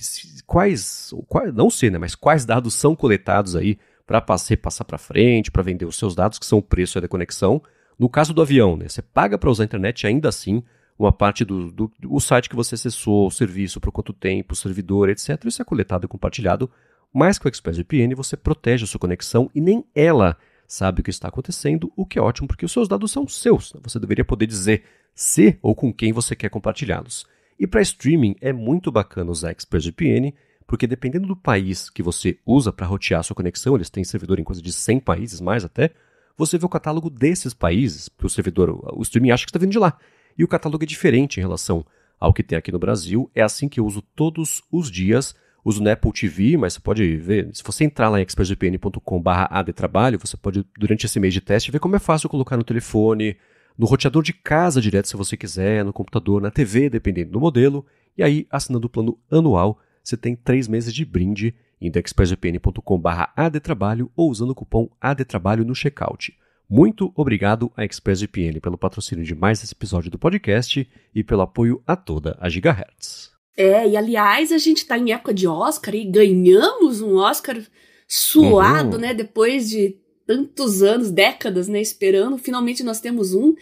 não sei, né, mas quais dados são coletados aí para passar para frente, para vender os seus dados, que são o preço da conexão. No caso do avião, né, você paga para usar a internet ainda assim, uma parte do site que você acessou, o serviço, por quanto tempo, o servidor, etc. Isso é coletado e compartilhado, mas com o ExpressVPN você protege a sua conexão e nem ela sabe o que está acontecendo, o que é ótimo porque os seus dados são seus. Você deveria poder dizer se ou com quem você quer compartilhá-los. E para streaming é muito bacana usar ExpressVPN, porque dependendo do país que você usa para rotear a sua conexão, eles têm servidor em coisa de 100 países mais até, você vê o catálogo desses países, porque o servidor, o streaming acha que está vindo de lá. E o catálogo é diferente em relação ao que tem aqui no Brasil. É assim que eu uso todos os dias. Uso no Apple TV, mas você pode ver, se você entrar lá em expressvpn.com/adtrabalho, você pode, durante esse mês de teste, ver como é fácil colocar no telefone, no roteador de casa direto, se você quiser, no computador, na TV, dependendo do modelo. E aí, assinando o plano anual, você tem 3 meses de brinde, indo em expressvpn.com/adtrabalho ou usando o cupom ADTRABALHO no checkout. Muito obrigado à ExpressVPN pelo patrocínio de mais esse episódio do podcast e pelo apoio a toda a Gigahertz. E aliás, a gente tá em época de Oscar e ganhamos um Oscar suado, né? Depois de tantos anos, décadas, né? Esperando, finalmente nós temos um.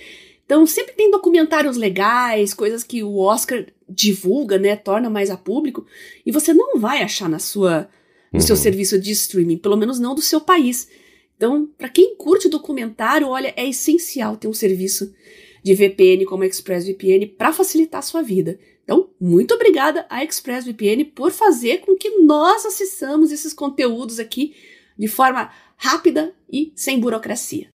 Então sempre tem documentários legais, coisas que o Oscar divulga, né? Torna mais a público. E você não vai achar no seu serviço de streaming, pelo menos não do seu país. Então, para quem curte documentário, olha, é essencial ter um serviço de VPN como a ExpressVPN para facilitar a sua vida. Então, muito obrigada à ExpressVPN por fazer com que nós acessamos esses conteúdos aqui de forma rápida e sem burocracia.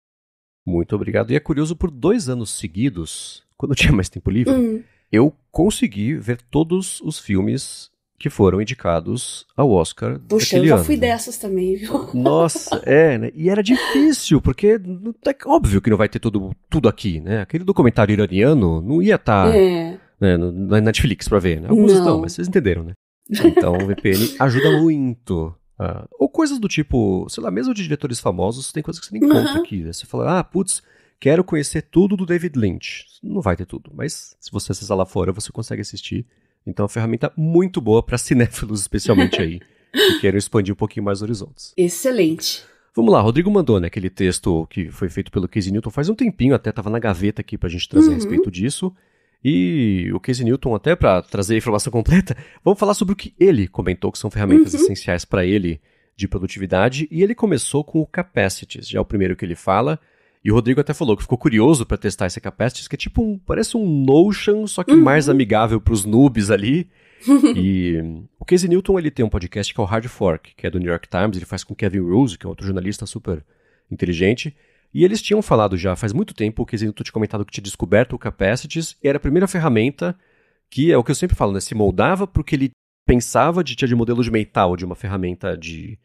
Muito obrigado. E é curioso, por 2 anos seguidos, quando eu tinha mais tempo livre, eu consegui ver todos os filmes que foram indicados ao Oscar. Puxa, eu já fui dessas também, viu? Nossa, né? E era difícil, porque é óbvio que não vai ter tudo aqui, né? Aquele documentário iraniano não ia estar na Netflix pra ver, né? Alguns estão, mas vocês entenderam, né? Então o VPN ajuda muito. Ou coisas do tipo, sei lá, mesmo de diretores famosos, tem coisas que você nem encontra aqui. Né? Você fala, putz, quero conhecer tudo do David Lynch. Não vai ter tudo, mas se você acessar lá fora, você consegue assistir. Então é uma ferramenta muito boa para cinéfilos, especialmente aí, que querem expandir um pouquinho mais os horizontes. Excelente. Vamos lá, Rodrigo mandou, né, aquele texto que foi feito pelo Casey Newton faz um tempinho, até estava na gaveta aqui pra gente trazer a respeito disso. E o Casey Newton, até para trazer a informação completa, vamos falar sobre o que ele comentou, que são ferramentas essenciais para ele de produtividade. E ele começou com o Capacities, já é o primeiro que ele fala. E o Rodrigo até falou que ficou curioso para testar esse Capacities, que é tipo parece um Notion, só que mais amigável para os noobs ali. E o Casey Newton, ele tem um podcast que é o Hard Fork, que é do New York Times, ele faz com Kevin Rose, que é outro jornalista super inteligente. E eles tinham falado já faz muito tempo, o Casey Newton tinha comentado que tinha descoberto o Capacities, e era a primeira ferramenta que, é o que eu sempre falo, né, se moldava porque ele pensava tinha de modelo de metal, de uma ferramenta de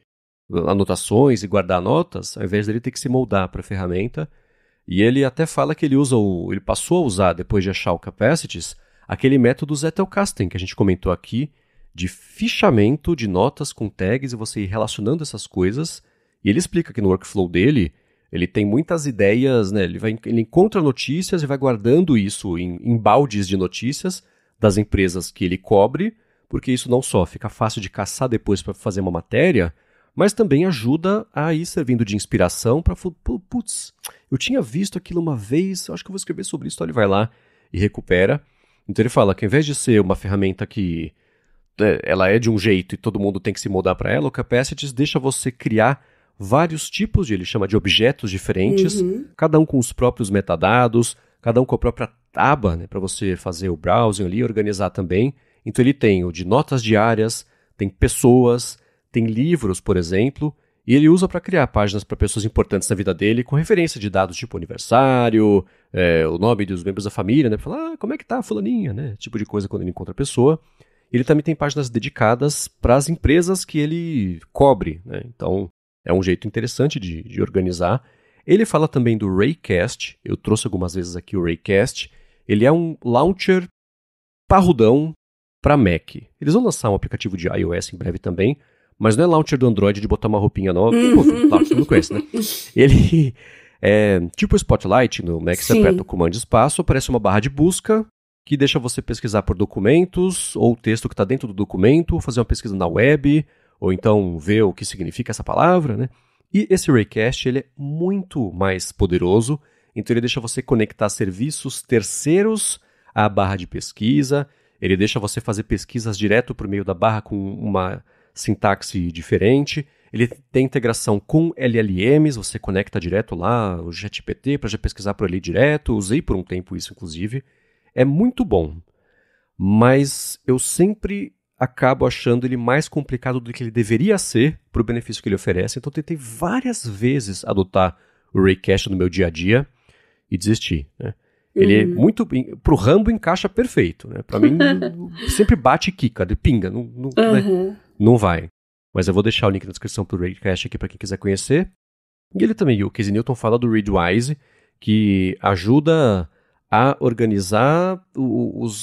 anotações e guardar notas, ao invés dele ter que se moldar para a ferramenta. E ele até fala que ele passou a usar, depois de achar o Capacities, aquele método Zettelkasten que a gente comentou aqui, de fichamento de notas com tags e você ir relacionando essas coisas. E ele explica que no workflow dele, ele tem muitas ideias, né? Ele encontra notícias e vai guardando isso em baldes de notícias das empresas que ele cobre, porque isso não só fica fácil de caçar depois para fazer uma matéria, mas também ajuda a ir servindo de inspiração para, putz, eu tinha visto aquilo uma vez, acho que eu vou escrever sobre isso, então ele vai lá e recupera. Então ele fala que ao invés de ser uma ferramenta que ela é de um jeito e todo mundo tem que se moldar para ela, o Capacities deixa você criar vários tipos, ele chama de objetos diferentes, cada um com os próprios metadados, cada um com a própria aba, né, para você fazer o browsing ali, organizar também. Então ele tem o de notas diárias, tem pessoas, tem livros, por exemplo, e ele usa para criar páginas para pessoas importantes na vida dele, com referência de dados tipo aniversário, o nome dos membros da família, né, para falar, como é que tá a fulaninha, né, tipo de coisa quando ele encontra a pessoa. Ele também tem páginas dedicadas para as empresas que ele cobre, né, então é um jeito interessante de organizar. Ele fala também do Raycast, eu trouxe algumas vezes aqui o Raycast, ele é um launcher parrudão para Mac. Eles vão lançar um aplicativo de iOS em breve também, mas não é launcher do Android de botar uma roupinha nova. Pô, você não conhece, né? Ele é tipo o Spotlight no Mac, você aperta o comando de espaço, aparece uma barra de busca que deixa você pesquisar por documentos ou o texto que está dentro do documento, fazer uma pesquisa na web, ou então ver o que significa essa palavra, né? E esse Raycast, ele é muito mais poderoso, então ele deixa você conectar serviços terceiros à barra de pesquisa, ele deixa você fazer pesquisas direto por meio da barra com uma sintaxe diferente, ele tem integração com LLMs, você conecta direto lá o ChatGPT para já pesquisar por ali direto, usei por um tempo isso inclusive, é muito bom, mas eu sempre acabo achando ele mais complicado do que ele deveria ser para o benefício que ele oferece, então eu tentei várias vezes adotar o Raycast no meu dia a dia e desisti, né? Ele é muito... Pro Rambo encaixa perfeito, né? Pra mim, sempre bate e quica, de pinga, né? Não vai. Mas eu vou deixar o link na descrição pro Raycast aqui pra quem quiser conhecer. E ele também, o Casey Newton fala do Readwise, que ajuda a organizar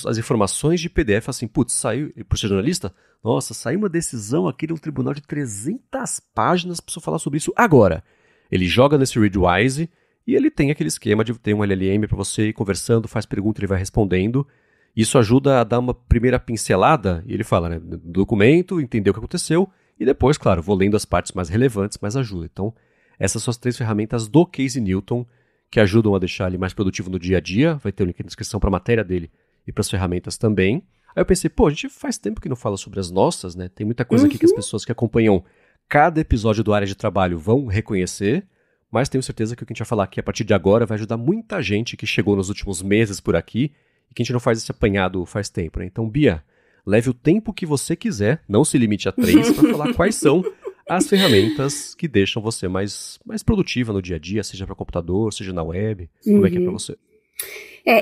as informações de PDF, assim, putz, saiu, por ser jornalista, nossa, saiu uma decisão aqui no tribunal de 300 páginas, preciso falar sobre isso agora. Ele joga nesse Readwise e ele tem aquele esquema de ter um LLM para você ir conversando, faz pergunta, ele vai respondendo. Isso ajuda a dar uma primeira pincelada, e ele fala, né, do documento, entender o que aconteceu, e depois, claro, vou lendo as partes mais relevantes, mas ajuda. Então, essas são as 3 ferramentas do Casey Newton, que ajudam a deixar ele mais produtivo no dia a dia. Vai ter o link na descrição para a matéria dele e para as ferramentas também. Aí eu pensei, a gente faz tempo que não fala sobre as nossas, né? Tem muita coisa aqui que as pessoas que acompanham cada episódio do Área de Trabalho vão reconhecer, mas tenho certeza que o que a gente vai falar aqui a partir de agora vai ajudar muita gente que chegou nos últimos meses por aqui e que a gente não faz esse apanhado faz tempo, né? Então, Bia, leve o tempo que você quiser, não se limite a 3, para falar quais são as ferramentas que deixam você mais produtiva no dia a dia, seja para computador, seja na web. Como é que é para você?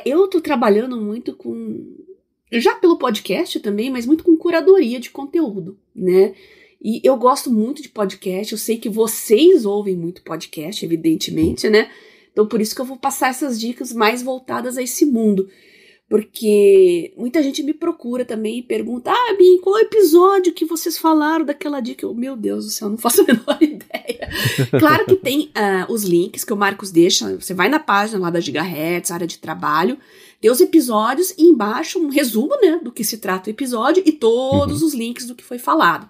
Eu tô trabalhando muito com... Já pelo podcast também, mas muito com curadoria de conteúdo, né? E eu gosto muito de podcast, eu sei que vocês ouvem muito podcast, evidentemente, né? Então por isso que eu vou passar essas dicas mais voltadas a esse mundo. Porque muita gente me procura também e pergunta, Bim, qual é o episódio que vocês falaram daquela dica? Meu Deus do céu, não faço a menor ideia. Claro que tem os links que o Marcos deixa, você vai na página lá da Gigahertz, área de trabalho, tem os episódios e embaixo um resumo, né, do que se trata o episódio e todos os links do que foi falado.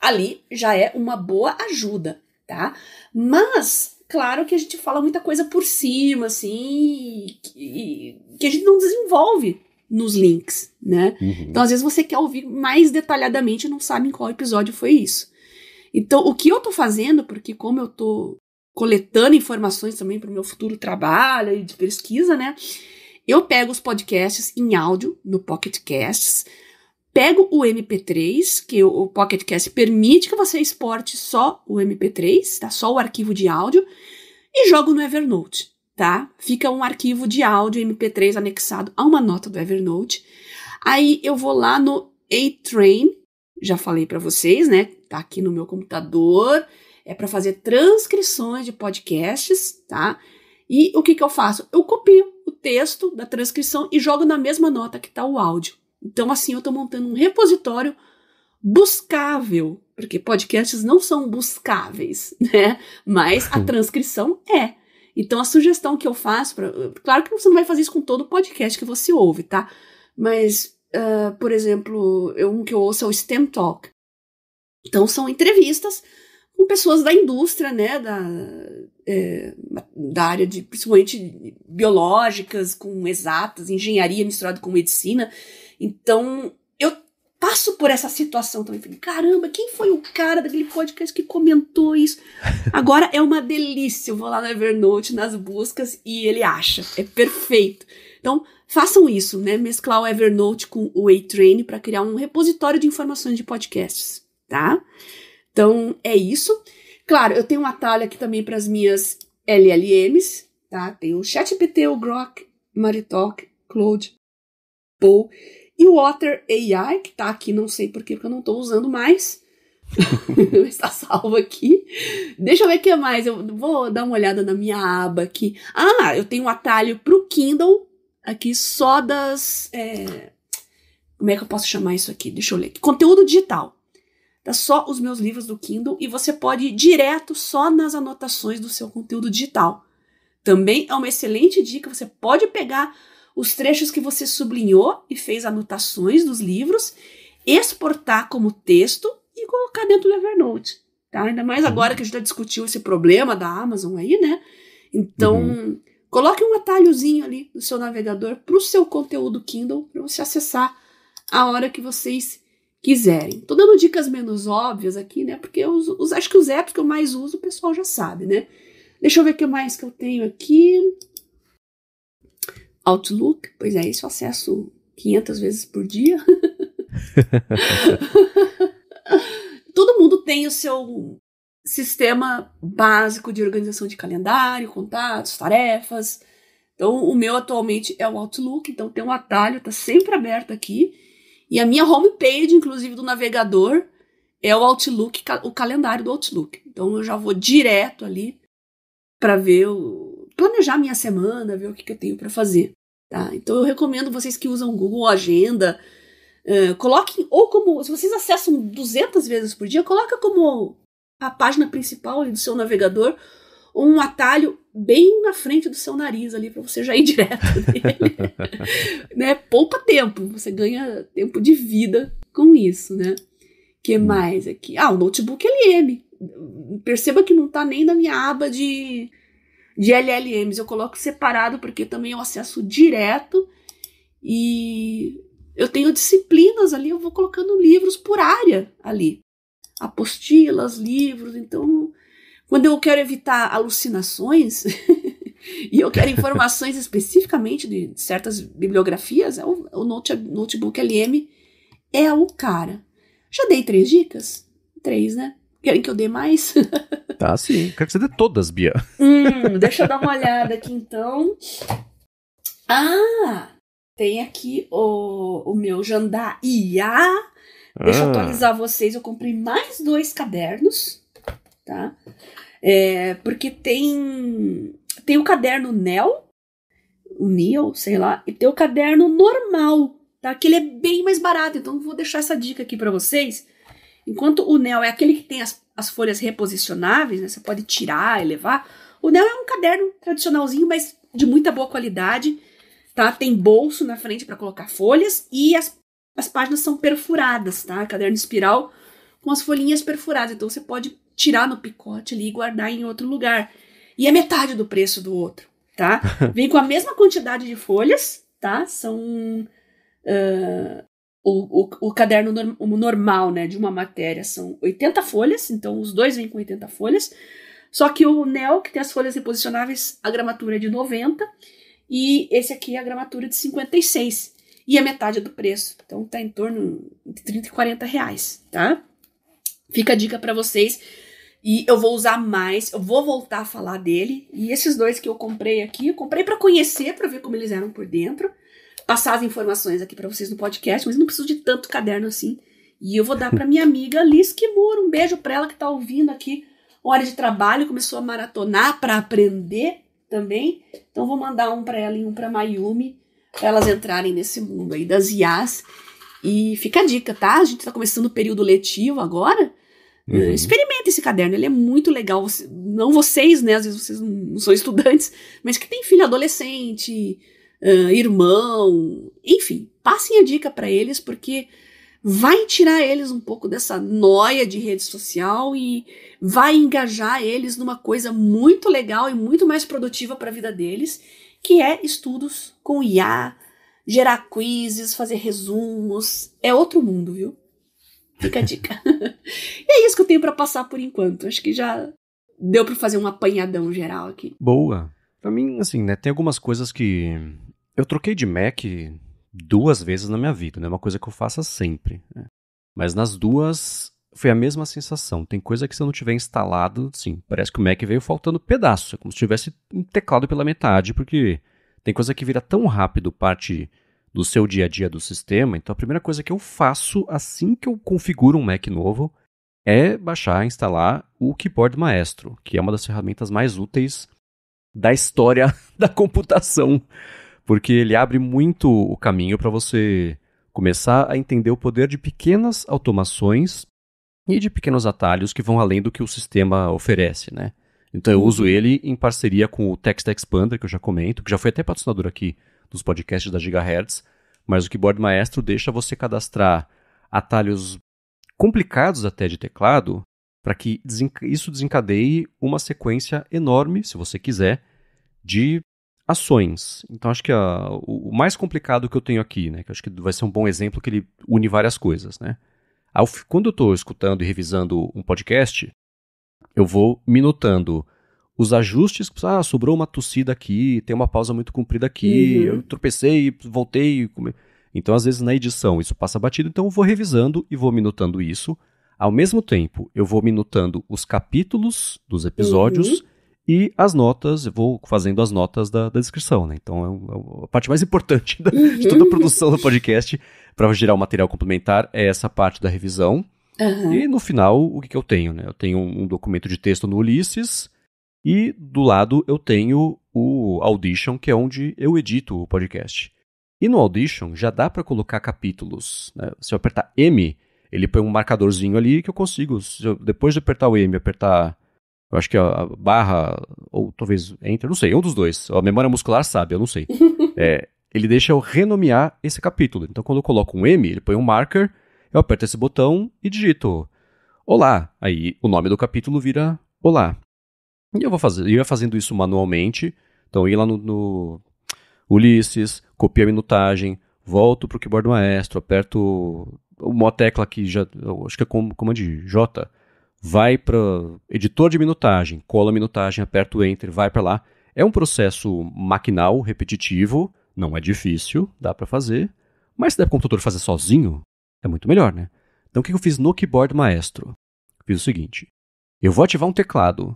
Ali já é uma boa ajuda, tá? Mas... Claro que a gente fala muita coisa por cima, assim, que a gente não desenvolve nos links, né? Então, às vezes, você quer ouvir mais detalhadamente e não sabe em qual episódio foi isso. Então, o que eu tô fazendo, porque como eu tô coletando informações também para o meu futuro trabalho e de pesquisa, né? Eu pego os podcasts em áudio, no Pocket Casts, pego o MP3, que o Pocket Cast permite que você exporte só o MP3, tá? Só o arquivo de áudio, e jogo no Evernote, tá? Fica um arquivo de áudio MP3 anexado a uma nota do Evernote. Aí eu vou lá no A-Train, já falei para vocês, né? Tá aqui no meu computador, é para fazer transcrições de podcasts, tá? E o que eu faço? Eu copio o texto da transcrição e jogo na mesma nota que tá o áudio. Então, assim, eu estou montando um repositório buscável, porque podcasts não são buscáveis, né? Mas a transcrição é. Então, a sugestão que eu faço, claro que você não vai fazer isso com todo podcast que você ouve, tá? Mas, por exemplo, um que eu ouço é o STEM Talk. Então, são entrevistas com pessoas da indústria, né? Da área de, principalmente, biológicas, com exatas, engenharia misturada com medicina. Então, eu passo por essa situação também. Falei, caramba, quem foi o cara daquele podcast que comentou isso? Agora é uma delícia. Eu vou lá no Evernote, nas buscas, e ele acha. É perfeito. Então, façam isso, né? Mesclar o Evernote com o A-Train para criar um repositório de informações de podcasts, tá? Então, é isso. Claro, eu tenho um atalho aqui também para as minhas LLMs, tá? Tem o ChatGPT, o Grok, Maritalk, Claude, Poe e o Otter AI, que tá aqui, não sei por quê, porque eu não tô usando mais. Está salvo aqui. Deixa eu ver o que mais. Eu vou dar uma olhada na minha aba aqui. Eu tenho um atalho pro Kindle, aqui só das... como é que eu posso chamar isso aqui? Deixa eu ler aqui. Conteúdo digital. Tá só os meus livros do Kindle e você pode ir direto só nas anotações do seu conteúdo digital. Também é uma excelente dica. Você pode pegar os trechos que você sublinhou e fez anotações dos livros, exportar como texto e colocar dentro do Evernote, tá? Ainda mais agora que a gente já discutiu esse problema da Amazon aí, né? Então, coloque um atalhozinho ali no seu navegador para o seu conteúdo Kindle, para você acessar a hora que vocês quiserem. Tô dando dicas menos óbvias aqui, né? Porque acho que os apps que eu mais uso, o pessoal já sabe, né? Deixa eu ver o que mais que eu tenho aqui. Outlook, pois é, isso eu acesso 500 vezes por dia. Todo mundo tem o seu sistema básico de organização de calendário, contatos, tarefas. Então, o meu atualmente é o Outlook, então tem um atalho, tá sempre aberto aqui. E a minha homepage, inclusive, do navegador, é o Outlook, o calendário do Outlook. Então, eu já vou direto ali para ver, planejar minha semana, ver o que eu tenho para fazer. Tá? Então, eu recomendo vocês que usam Google Agenda, coloquem, ou como, se vocês acessam 200 vezes por dia, coloca como a página principal ali do seu navegador, um atalho bem na frente do seu nariz ali, para você já ir direto nele. Né? Poupa tempo, você ganha tempo de vida com isso, né? Que mais aqui? O Notebook LM. Perceba que não tá nem na minha aba de LLMs, eu coloco separado porque também eu acesso direto e eu tenho disciplinas ali, eu vou colocando livros por área ali. Apostilas, livros, então... Quando eu quero evitar alucinações e eu quero informações especificamente de certas bibliografias, o Notebook LM é o cara. Já dei 3 dicas? 3, né? Querem que eu dê mais? Tá, sim. Quero que você dê todas, Bia. Deixa eu dar uma olhada aqui, então. Tem aqui o meu Jandar IA. Deixa eu atualizar vocês. Eu comprei mais 2 cadernos. Tá? Porque tem o caderno Neo, o Neo, sei lá, e tem o caderno normal, tá? Que ele é bem mais barato, então eu vou deixar essa dica aqui para vocês. Enquanto o Neo é aquele que tem as folhas reposicionáveis, né? Você pode tirar e levar. O Neo é um caderno tradicionalzinho, mas de muita boa qualidade, tá? Tem bolso na frente para colocar folhas e as páginas são perfuradas, tá? Caderno espiral com as folhinhas perfuradas, então você pode tirar no picote ali e guardar em outro lugar. E é metade do preço do outro, tá? Vem com a mesma quantidade de folhas, tá? São... o caderno normal, né, de uma matéria são 80 folhas, então os dois vêm com 80 folhas. Só que o Neo, que tem as folhas reposicionáveis, a gramatura é de 90, e esse aqui é a gramatura de 56. E é metade do preço. Então tá em torno de 30 e 40 reais, tá? Fica a dica para vocês. E eu vou usar mais, eu vou voltar a falar dele. E esses 2 que eu comprei aqui, eu comprei para conhecer, para ver como eles eram por dentro. Passar as informações aqui para vocês no podcast, mas não preciso de tanto caderno assim. E eu vou dar para minha amiga Liz Kimura. Um beijo para ela que tá ouvindo aqui. Hora de trabalho, começou a maratonar para aprender também. Então vou mandar um para ela e um para Mayumi, para elas entrarem nesse mundo aí das IAs. E fica a dica, tá? A gente tá começando o período letivo agora. Experimenta esse caderno, ele é muito legal. Não vocês, né? Às vezes vocês não são estudantes, mas que tem filho adolescente, irmão, enfim, passem a dica pra eles, porque vai tirar eles um pouco dessa noia de rede social e vai engajar eles numa coisa muito legal e muito mais produtiva para a vida deles, que é estudos com IA, gerar quizzes, fazer resumos. É outro mundo, viu? Fica a dica. E é isso que eu tenho para passar por enquanto. Acho que já deu para fazer um apanhadão geral aqui. Boa. Pra mim, assim, né, tem algumas coisas que... Eu troquei de Mac 2 vezes na minha vida, né? Uma coisa que eu faço sempre, né? Mas nas 2 foi a mesma sensação. Tem coisa que se eu não tiver instalado, sim, parece que o Mac veio faltando pedaço. É como se tivesse um teclado pela metade, porque tem coisa que vira tão rápido parte do seu dia a dia do sistema. Então a primeira coisa que eu faço assim que eu configuro um Mac novo é baixar, instalar o Keyboard Maestro, que é uma das ferramentas mais úteis da história da computação, porque ele abre muito o caminho para você começar a entender o poder de pequenas automações e de pequenos atalhos que vão além do que o sistema oferece, né? Então eu uso ele em parceria com o Text Expander, que eu já comento, que já foi até patrocinador aqui dos podcasts da Gigahertz, mas o Keyboard Maestro deixa você cadastrar atalhos complicados até de teclado para que isso desencadeie uma sequência enorme, se você quiser, de ações. Então acho que o mais complicado que eu tenho aqui, né, que eu acho que vai ser um bom exemplo, que ele une várias coisas, né? Quando eu estou escutando e revisando um podcast, eu vou minutando os ajustes, sobrou uma tossida aqui, tem uma pausa muito comprida aqui, eu tropecei, voltei. Então, às vezes, na edição, isso passa batido, então eu vou revisando e vou minutando isso. Ao mesmo tempo, eu vou minutando os capítulos dos episódios e as notas, eu vou fazendo as notas da descrição, né? Então, a parte mais importante de toda a produção do podcast, para gerar o material complementar, é essa parte da revisão. E no final, o que eu tenho, né? Eu tenho um documento de texto no Ulysses e do lado eu tenho o Audition, que é onde eu edito o podcast. E no Audition já dá para colocar capítulos, né? Se eu apertar M, ele põe um marcadorzinho ali que eu consigo, depois de apertar o M, apertar, eu acho que a barra, ou talvez Enter, não sei, um dos dois. A memória muscular sabe, eu não sei. Ele deixa eu renomear esse capítulo. Então quando eu coloco um M, ele põe um marker, eu aperto esse botão e digito Olá. Aí o nome do capítulo vira Olá. E eu ia fazendo isso manualmente. Então eu ia lá no Ulysses, copio a minutagem, volto para o Keyboard Maestro, aperto uma tecla que já, eu acho que é comando J, vai para editor de minutagem, cola a minutagem, aperto o Enter, vai para lá. É um processo maquinal, repetitivo, não é difícil, dá para fazer, mas se der para o computador fazer sozinho, é muito melhor, né? Então o que eu fiz no Keyboard Maestro? Fiz o seguinte, eu vou ativar um teclado.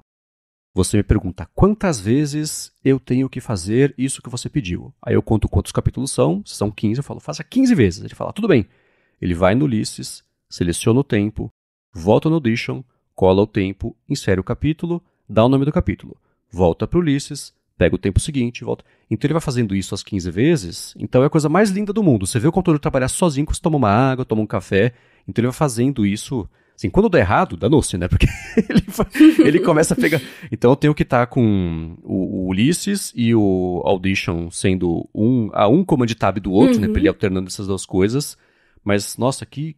Você me pergunta quantas vezes eu tenho que fazer isso que você pediu. Aí eu conto quantos capítulos são, se são 15, eu falo, faça 15 vezes. Ele fala, tudo bem. Ele vai no Ulysses, seleciona o tempo, volta no Audition, cola o tempo, insere o capítulo, dá o nome do capítulo. Volta para o Ulysses, pega o tempo seguinte, volta. Então ele vai fazendo isso as 15 vezes, então é a coisa mais linda do mundo. Você vê o computador trabalhar sozinho, você toma uma água, toma um café, então ele vai fazendo isso. Assim, quando dá errado, danou-se, né? Porque ele começa a pegar... Então eu tenho que estar com o Ulysses e o Audition sendo um command tab do outro, né? Pra ele ir alternando essas duas coisas. Mas, nossa, que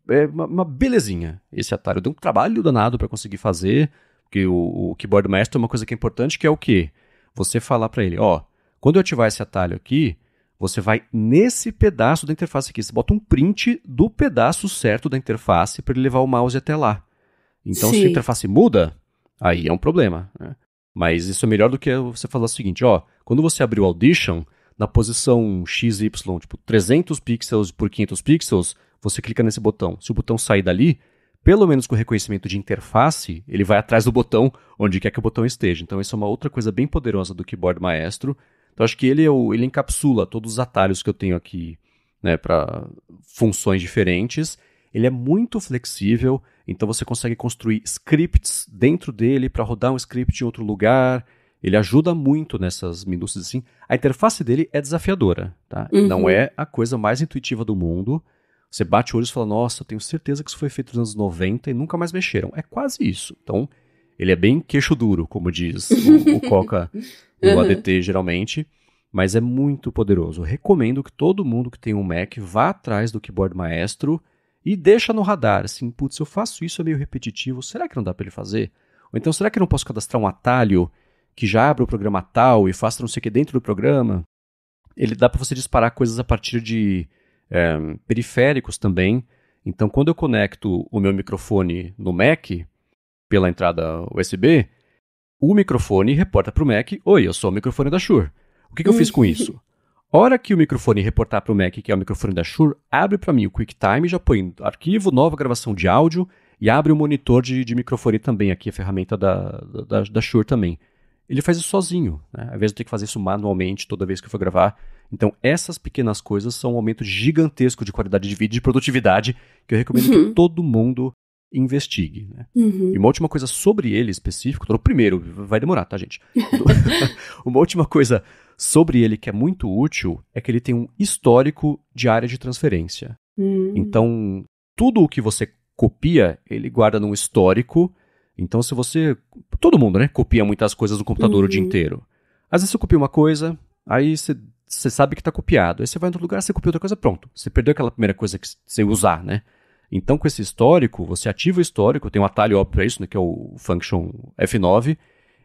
é uma belezinha esse atalho. Deu um trabalho danado para conseguir fazer, porque o Keyboard Maestro é uma coisa que é importante, que é o quê? Você falar para ele, quando eu ativar esse atalho aqui, você vai nesse pedaço da interface aqui. Você bota um print do pedaço certo da interface para ele levar o mouse até lá. Então, se a interface muda, aí é um problema, né? Mas isso é melhor do que você falar o seguinte, quando você abrir o Audition, na posição XY, tipo 300 pixels por 500 pixels, você clica nesse botão. Se o botão sair dali, pelo menos com reconhecimento de interface, ele vai atrás do botão onde quer que o botão esteja. Então, isso é uma outra coisa bem poderosa do Keyboard Maestro. Então, acho que ele encapsula todos os atalhos que eu tenho aqui, né, para funções diferentes. Ele é muito flexível, então você consegue construir scripts dentro dele para rodar um script em outro lugar. Ele ajuda muito nessas minúcias assim. A interface dele é desafiadora, tá? Não é a coisa mais intuitiva do mundo. Você bate o olho e fala, nossa, eu tenho certeza que isso foi feito nos anos 90 e nunca mais mexeram. É quase isso. Então, ele é bem queixo duro, como diz o Coca no ADT, geralmente. Mas é muito poderoso. Eu recomendo que todo mundo que tem um Mac vá atrás do Keyboard Maestro e deixa no radar. Assim, putz, eu faço isso, é meio repetitivo. Será que não dá para ele fazer? Ou então, será que eu não posso cadastrar um atalho que já abre o programa tal e faça não sei o que dentro do programa? Ele dá para você disparar coisas a partir de periféricos também. Então, quando eu conecto o meu microfone no Mac, pela entrada USB, o microfone reporta para o Mac, oi, eu sou o microfone da Shure. O que eu fiz com isso? Hora que o microfone reportar para o Mac, que é o microfone da Shure, abre para mim o QuickTime, já põe arquivo, nova gravação de áudio, e abre o monitor de microfone também, aqui a ferramenta da Shure também. Ele faz isso sozinho, né? Ao invés de ter que fazer isso manualmente toda vez que eu for gravar. Então, essas pequenas coisas são um aumento gigantesco de qualidade de vídeo e de produtividade que eu recomendo que todo mundo investigue. Né? E uma última coisa sobre ele específico, no primeiro, vai demorar, tá, gente? Uma última coisa sobre ele que é muito útil é que ele tem um histórico de área de transferência. Então, tudo o que você copia, ele guarda num histórico. Então, se você... Todo mundo, né? Copia muitas coisas do computador o dia inteiro. Às vezes você copia uma coisa, aí você sabe que está copiado. Aí você vai em outro lugar, você copia outra coisa, pronto. Você perdeu aquela primeira coisa que você usar, né? Então, com esse histórico, você ativa o histórico, tem um atalho óbvio para isso, né, que é o function F9,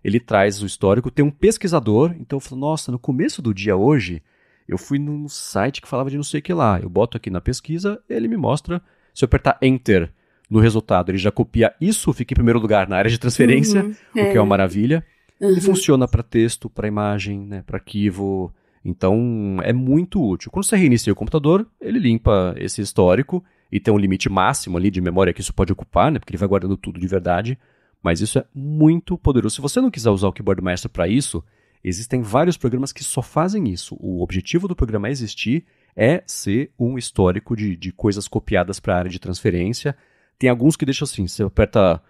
ele traz o histórico, tem um pesquisador, então eu falo, nossa, no começo do dia hoje, eu fui num site que falava de não sei o que lá, eu boto aqui na pesquisa, ele me mostra, se eu apertar Enter no resultado, ele já copia isso, fica em primeiro lugar na área de transferência, o que é uma maravilha, e funciona para texto, para imagem, né, para arquivo, então é muito útil. Quando você reinicia o computador, ele limpa esse histórico, e tem um limite máximo ali de memória que isso pode ocupar, né? Porque ele vai guardando tudo de verdade. Mas isso é muito poderoso. Se você não quiser usar o Keyboard Maestro para isso, existem vários programas que só fazem isso. O objetivo do programa existir é ser um histórico de coisas copiadas para a área de transferência. Tem alguns que deixam assim, você aperta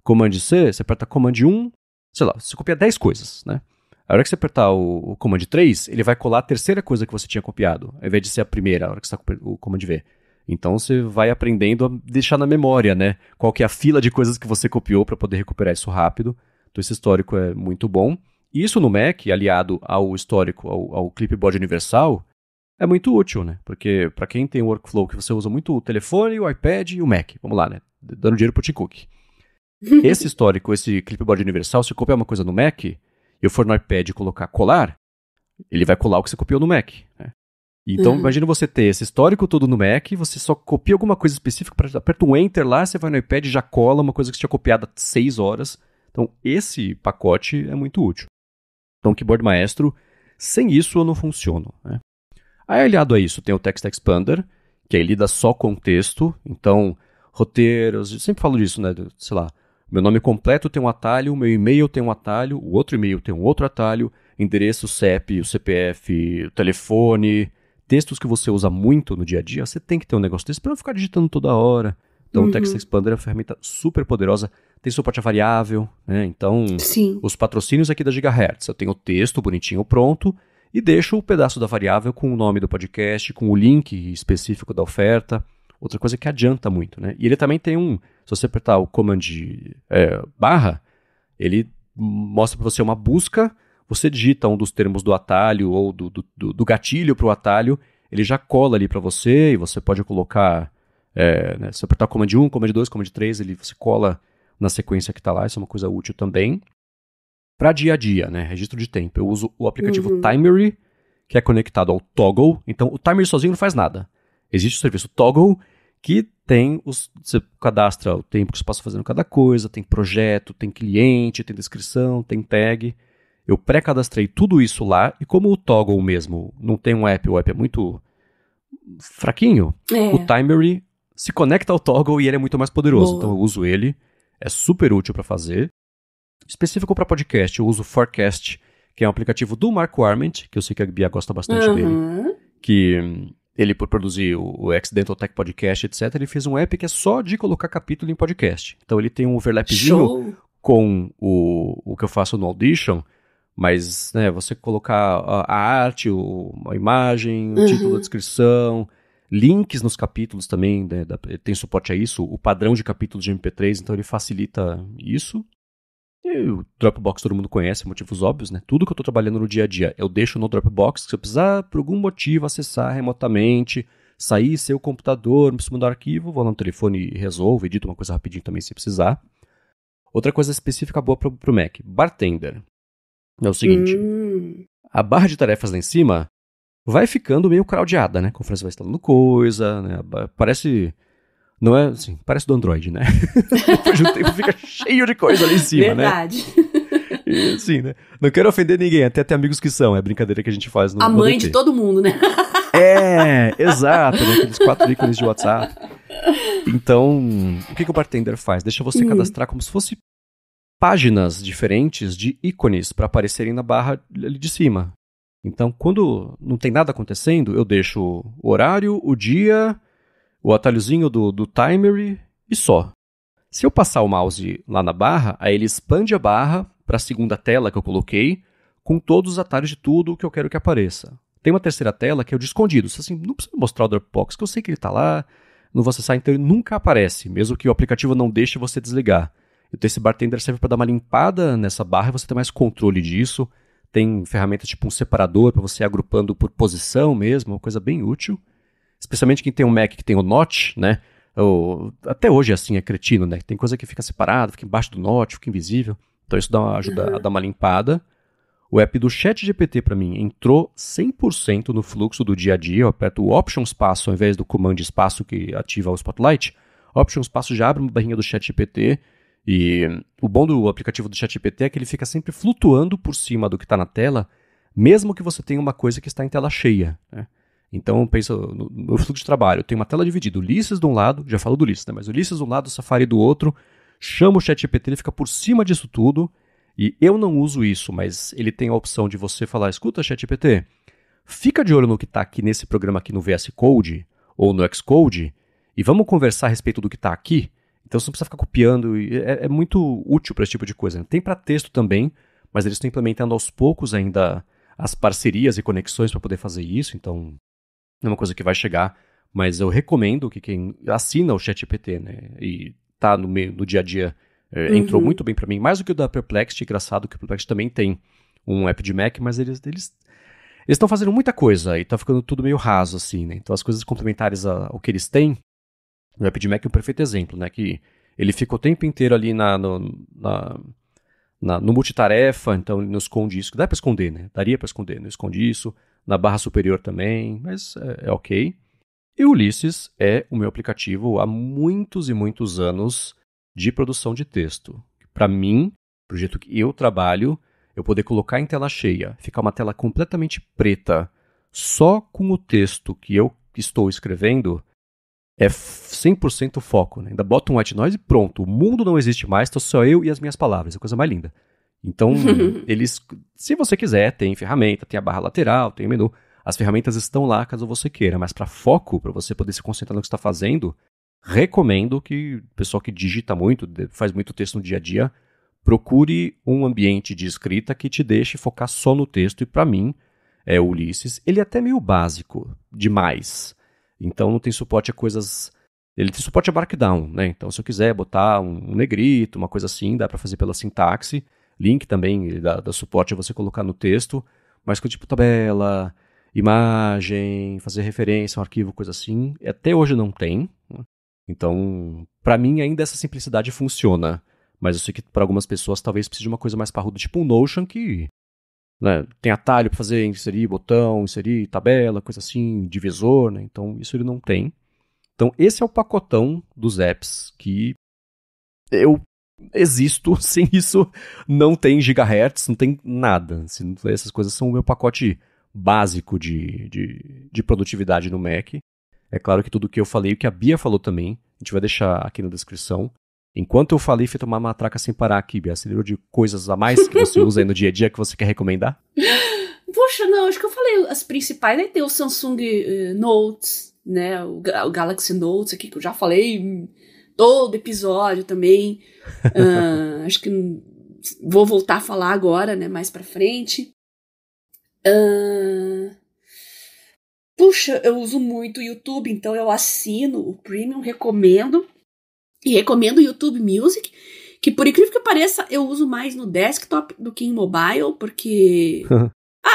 Command C, você aperta Command 1, sei lá, você copia 10 coisas, né? A hora que você apertar o Command 3, ele vai colar a terceira coisa que você tinha copiado, ao invés de ser a primeira, a hora que você está com o Command V. Então você vai aprendendo a deixar na memória, né? Qual que é a fila de coisas que você copiou para poder recuperar isso rápido. Então esse histórico é muito bom. E isso no Mac, aliado ao histórico, ao Clipboard Universal, é muito útil, né? Porque para quem tem um workflow que você usa muito o telefone, o iPad e o Mac, vamos lá, né? Dando dinheiro pro Tim Cook. Esse histórico, esse Clipboard Universal, se eu copiar uma coisa no Mac, e eu for no iPad e colocar colar, ele vai colar o que você copiou no Mac, né? Então, imagina você ter esse histórico todo no Mac, você só copia alguma coisa específica, aperta um Enter lá, você vai no iPad e já cola uma coisa que você tinha copiado há 6 horas. Então, esse pacote é muito útil. Então, o Keyboard Maestro, sem isso eu não funciono, né? Aí, aliado a isso, tem o Text Expander, que aí lida só com texto. Então, roteiros, eu sempre falo disso, né? Sei lá, meu nome completo tem um atalho, meu e-mail tem um atalho, o outro e-mail tem um outro atalho, endereço, CEP, o CPF, o telefone... Textos que você usa muito no dia a dia, você tem que ter um negócio desse para não ficar digitando toda hora. Então, o Text Expander é uma ferramenta super poderosa. Tem suporte a variável, né? Então, os patrocínios aqui da Gigahertz. Eu tenho o texto bonitinho pronto e deixo o pedaço da variável com o nome do podcast, com o link específico da oferta. Outra coisa que adianta muito, né? E ele também tem se você apertar o Command barra, ele mostra para você uma busca. Você digita um dos termos do atalho ou do gatilho para o atalho, ele já cola ali para você e você pode colocar, né, se apertar Command 1, Command 2, Command 3, você cola na sequência que está lá, isso é uma coisa útil também. Para dia a dia, né, registro de tempo, eu uso o aplicativo Timery, que é conectado ao Toggle, então o Timery sozinho não faz nada. Existe o serviço Toggle, que tem você cadastra o tempo que você passa fazendo cada coisa, tem projeto, tem cliente, tem descrição, tem tag... Eu pré-cadastrei tudo isso lá, e como o Toggle mesmo não tem um app, o app é muito fraquinho, o Timery se conecta ao Toggle e ele é muito mais poderoso. Então eu uso ele, é super útil para fazer. Específico para podcast, eu uso o Forecast, que é um aplicativo do Marco Arment, que eu sei que a Bia gosta bastante dele, que ele, por produzir o Accidental Tech Podcast, etc., ele fez um app que é só de colocar capítulo em podcast. Então ele tem um overlapzinho com o que eu faço no Audition, mas, né, você colocar a arte, a imagem, o título da descrição, links nos capítulos também, né, tem suporte a isso, o padrão de capítulos de MP3, então ele facilita isso. E o Dropbox todo mundo conhece, motivos óbvios, né? Tudo que eu estou trabalhando no dia a dia eu deixo no Dropbox, se eu precisar por algum motivo acessar remotamente, sair, ser o computador, não preciso mandar arquivo, vou lá no telefone e resolvo, edito uma coisa rapidinho também se precisar. Outra coisa específica boa pro Mac, Bartender. É o seguinte, a barra de tarefas lá em cima vai ficando meio craudiada, né? Conforme você vai instalando coisa, né? Parece... Não é assim, parece do Android, né? Depois de um tempo fica cheio de coisa ali em cima, Verdade. né? E, assim, né? Não quero ofender ninguém, até tem amigos que são, é brincadeira que a gente faz no A mãe DT. de todo mundo, né? Exato, né? Aqueles 4 ícones de WhatsApp. Então, o que o Bartender faz? Deixa você cadastrar como se fosse páginas diferentes de ícones para aparecerem na barra ali de cima. Então, quando não tem nada acontecendo, eu deixo o horário, o dia, o atalhozinho do timer e só. Se eu passar o mouse lá na barra, aí ele expande a barra para a segunda tela que eu coloquei, com todos os atalhos de tudo que eu quero que apareça. Tem uma terceira tela que é o de escondido. Assim, não precisa mostrar o Dropbox, que eu sei que ele está lá, não vou acessar, então ele nunca aparece, mesmo que o aplicativo não deixe você desligar. Então esse Bartender serve para dar uma limpada nessa barra e você ter mais controle disso. Tem ferramentas tipo um separador para você ir agrupando por posição mesmo, uma coisa bem útil. Especialmente quem tem um Mac que tem o Notch, né? Até hoje assim é cretino, né? Tem coisa que fica separada, fica embaixo do Notch, fica invisível. Então isso ajuda a dar uma limpada. O app do ChatGPT para mim entrou 100% no fluxo do dia a dia. Eu aperto o Option espaço ao invés do Command espaço que ativa o Spotlight. Option espaço já abre uma barrinha do ChatGPT. E o bom do aplicativo do ChatGPT é que ele fica sempre flutuando por cima do que está na tela, mesmo que você tenha uma coisa que está em tela cheia, né? Então, pensa no fluxo de trabalho. Eu tenho uma tela dividida, Ulisses de um lado, já falo do Ulisses, né? Mas Ulisses de um lado, Safari do outro. Chamo o ChatGPT, ele fica por cima disso tudo. E eu não uso isso, mas ele tem a opção de você falar, escuta, ChatGPT, fica de olho no que está aqui nesse programa aqui no VS Code ou no Xcode e vamos conversar a respeito do que está aqui. Então você não precisa ficar copiando, é muito útil para esse tipo de coisa. Tem para texto também, mas eles estão implementando aos poucos ainda as parcerias e conexões para poder fazer isso, então é uma coisa que vai chegar, mas eu recomendo que quem assina o ChatGPT, né, e tá no dia a dia, entrou muito bem para mim, mais do que o da Perplexity, engraçado que o Perplexity também tem um app de Mac, mas eles estão fazendo muita coisa e tá ficando tudo meio raso assim, né, então as coisas complementares ao que eles têm. O app de Mac é um perfeito exemplo, né? Que ele fica o tempo inteiro ali no multitarefa, então ele não esconde isso. Dá para esconder, né? Daria para esconder, não esconde isso. Na barra superior também, mas é ok. E o Ulysses é o meu aplicativo há muitos e muitos anos de produção de texto. Para mim, pro jeito que eu trabalho, eu poder colocar em tela cheia, ficar uma tela completamente preta, só com o texto que eu estou escrevendo, é 100% foco, né? Ainda bota um white noise e pronto. O mundo não existe mais, então só eu e as minhas palavras. É a coisa mais linda. Então, eles, se você quiser, tem ferramenta, tem a barra lateral, tem o menu. As ferramentas estão lá caso você queira, mas para foco, para você poder se concentrar no que está fazendo, recomendo que o pessoal que digita muito, faz muito texto no dia a dia, procure um ambiente de escrita que te deixe focar só no texto. E para mim, o Ulysses, ele é até meio básico demais. Então não tem suporte a coisas... Ele tem suporte a Markdown, né? Então se eu quiser botar um negrito, uma coisa assim, dá para fazer pela sintaxe. Link também dá suporte a você colocar no texto. Mas com tipo tabela, imagem, fazer referência a um arquivo, coisa assim, até hoje não tem. Então, para mim ainda essa simplicidade funciona. Mas eu sei que para algumas pessoas talvez precise de uma coisa mais parruda, tipo um Notion que... né, tem atalho para fazer, inserir botão, inserir tabela, coisa assim, divisor, né? Então isso ele não tem. Então esse é o pacotão dos apps que eu existo, sem isso não tem gigahertz, não tem nada. Essas coisas são o meu pacote básico de produtividade no Mac. É claro que tudo que eu falei, o que a Bia falou também, a gente vai deixar aqui na descrição. Enquanto eu falei, fui tomar matraca sem parar aqui, Bia. Você lembrou de coisas a mais que você usa aí no dia a dia que você quer recomendar? Poxa, não, acho que eu falei as principais, né? Tem o Samsung Notes, né? O Galaxy Notes aqui, que eu já falei em todo episódio também. Acho que vou voltar a falar agora, né? Mais pra frente. Puxa, eu uso muito o YouTube, então eu assino o Premium, recomendo. E recomendo o YouTube Music, que por incrível que pareça, eu uso mais no desktop do que em mobile, porque...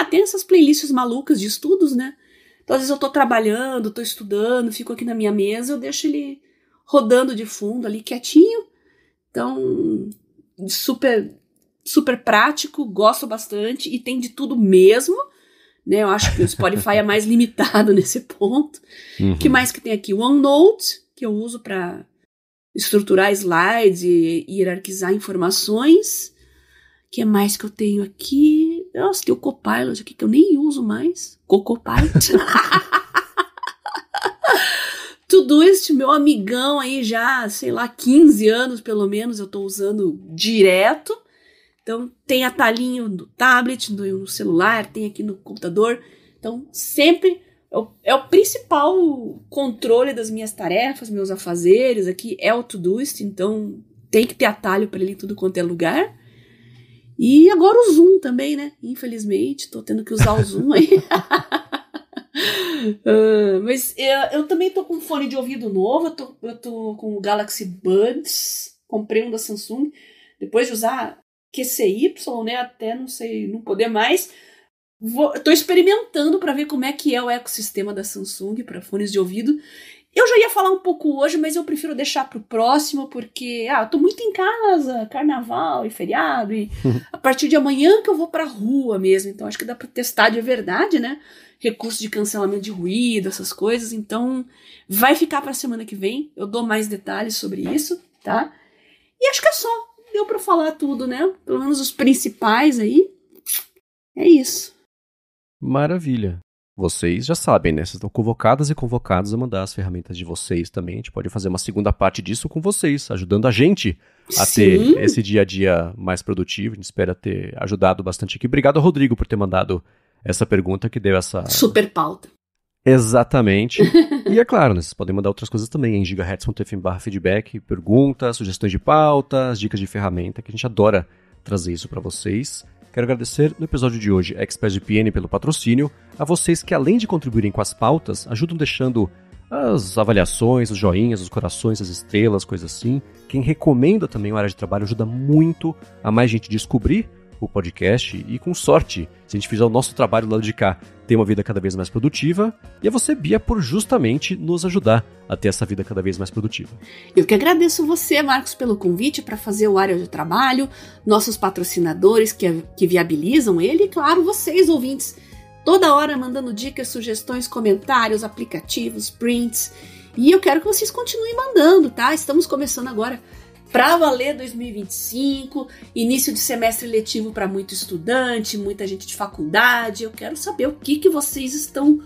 tem essas playlists malucas de estudos, né? Então, às vezes eu tô trabalhando, tô estudando, fico aqui na minha mesa, eu deixo ele rodando de fundo ali, quietinho. Então, super, super prático, gosto bastante e tem de tudo mesmo, né? Eu acho que o Spotify é mais limitado nesse ponto. O que mais que tem aqui? O OneNote, que eu uso para estruturar slides e hierarquizar informações. O que mais que eu tenho aqui? Nossa, tem o Copilot aqui que eu nem uso mais. Copilot. Todoist, meu amigão aí já, sei lá, 15 anos pelo menos eu tô usando direto. Então tem atalhinho no tablet, no celular, tem aqui no computador. Então sempre é o principal controle das minhas tarefas, meus afazeres aqui é o Todoist. Então tem que ter atalho para ele em tudo quanto é lugar. E agora o Zoom também, né? Infelizmente, tô tendo que usar o Zoom aí. Mas eu também tô com um fone de ouvido novo, eu tô com o Galaxy Buds, comprei um da Samsung, depois de usar QCY, né? Até não sei, não poder mais. Tô experimentando para ver como é que é o ecossistema da Samsung para fones de ouvido. Eu já ia falar um pouco hoje, mas eu prefiro deixar pro próximo, porque eu tô muito em casa, carnaval e feriado, e a partir de amanhã que eu vou pra rua mesmo, então acho que dá pra testar de verdade, né? Recurso de cancelamento de ruído, essas coisas, então vai ficar pra semana que vem, eu dou mais detalhes sobre isso, tá? E acho que é só, deu pra falar tudo, né? Pelo menos os principais aí, é isso. Maravilha. Vocês já sabem, né? Vocês estão convocadas e convocados a mandar as ferramentas de vocês também. A gente pode fazer uma segunda parte disso com vocês, ajudando a gente a ter esse dia a dia mais produtivo. A gente espera ter ajudado bastante aqui. Obrigado, Rodrigo, por ter mandado essa pergunta que deu essa... Super pauta. Exatamente. E é claro, né? Vocês podem mandar outras coisas também em gigahertz.fm/feedback, perguntas, sugestões de pautas, dicas de ferramenta, que a gente adora trazer isso para vocês. Quero agradecer no episódio de hoje a ExpressVPN pelo patrocínio, a vocês que além de contribuírem com as pautas, ajudam deixando as avaliações, os joinhas, os corações, as estrelas, coisas assim. Quem recomenda também o Área de Trabalho ajuda muito a mais gente descobrir o podcast e, com sorte, se a gente fizer o nosso trabalho do lado de cá, ter uma vida cada vez mais produtiva. E a você, Bia, por justamente nos ajudar a ter essa vida cada vez mais produtiva. Eu que agradeço você, Marcos, pelo convite para fazer o Área de Trabalho, nossos patrocinadores que viabilizam ele e, claro, vocês, ouvintes, toda hora mandando dicas, sugestões, comentários, aplicativos, prints. E eu quero que vocês continuem mandando, tá? Estamos começando agora para valer 2025, início de semestre letivo para muito estudante, muita gente de faculdade. Eu quero saber o que vocês estão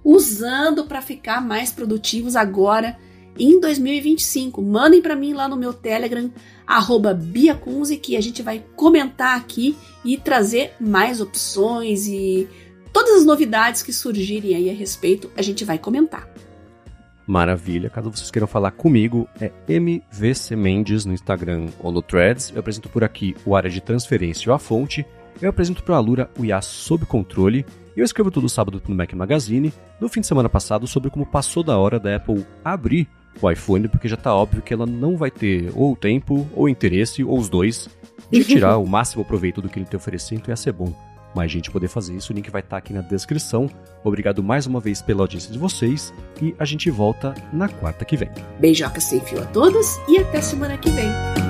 usando para ficar mais produtivos agora em 2025. Mandem para mim lá no meu Telegram, @BiaCunze, que a gente vai comentar aqui e trazer mais opções e todas as novidades que surgirem aí a respeito, a gente vai comentar. Maravilha. Caso vocês queiram falar comigo, é MVC Mendes no Instagram ou no Threads. Eu apresento por aqui o Área de Transferência ou a Fonte. Eu apresento para a Alura o IA Sob Controle. E eu escrevo todo sábado no Mac Magazine, no fim de semana passado, sobre como passou da hora da Apple abrir o iPhone, porque já está óbvio que ela não vai ter ou tempo, ou interesse, ou os dois, de tirar o máximo proveito do que ele te oferecer, então ia ser bom mais gente poder fazer isso. O link vai estar aqui na descrição. Obrigado mais uma vez pela audiência de vocês e a gente volta na quarta que vem. Beijoca sem fio a todos e até semana que vem.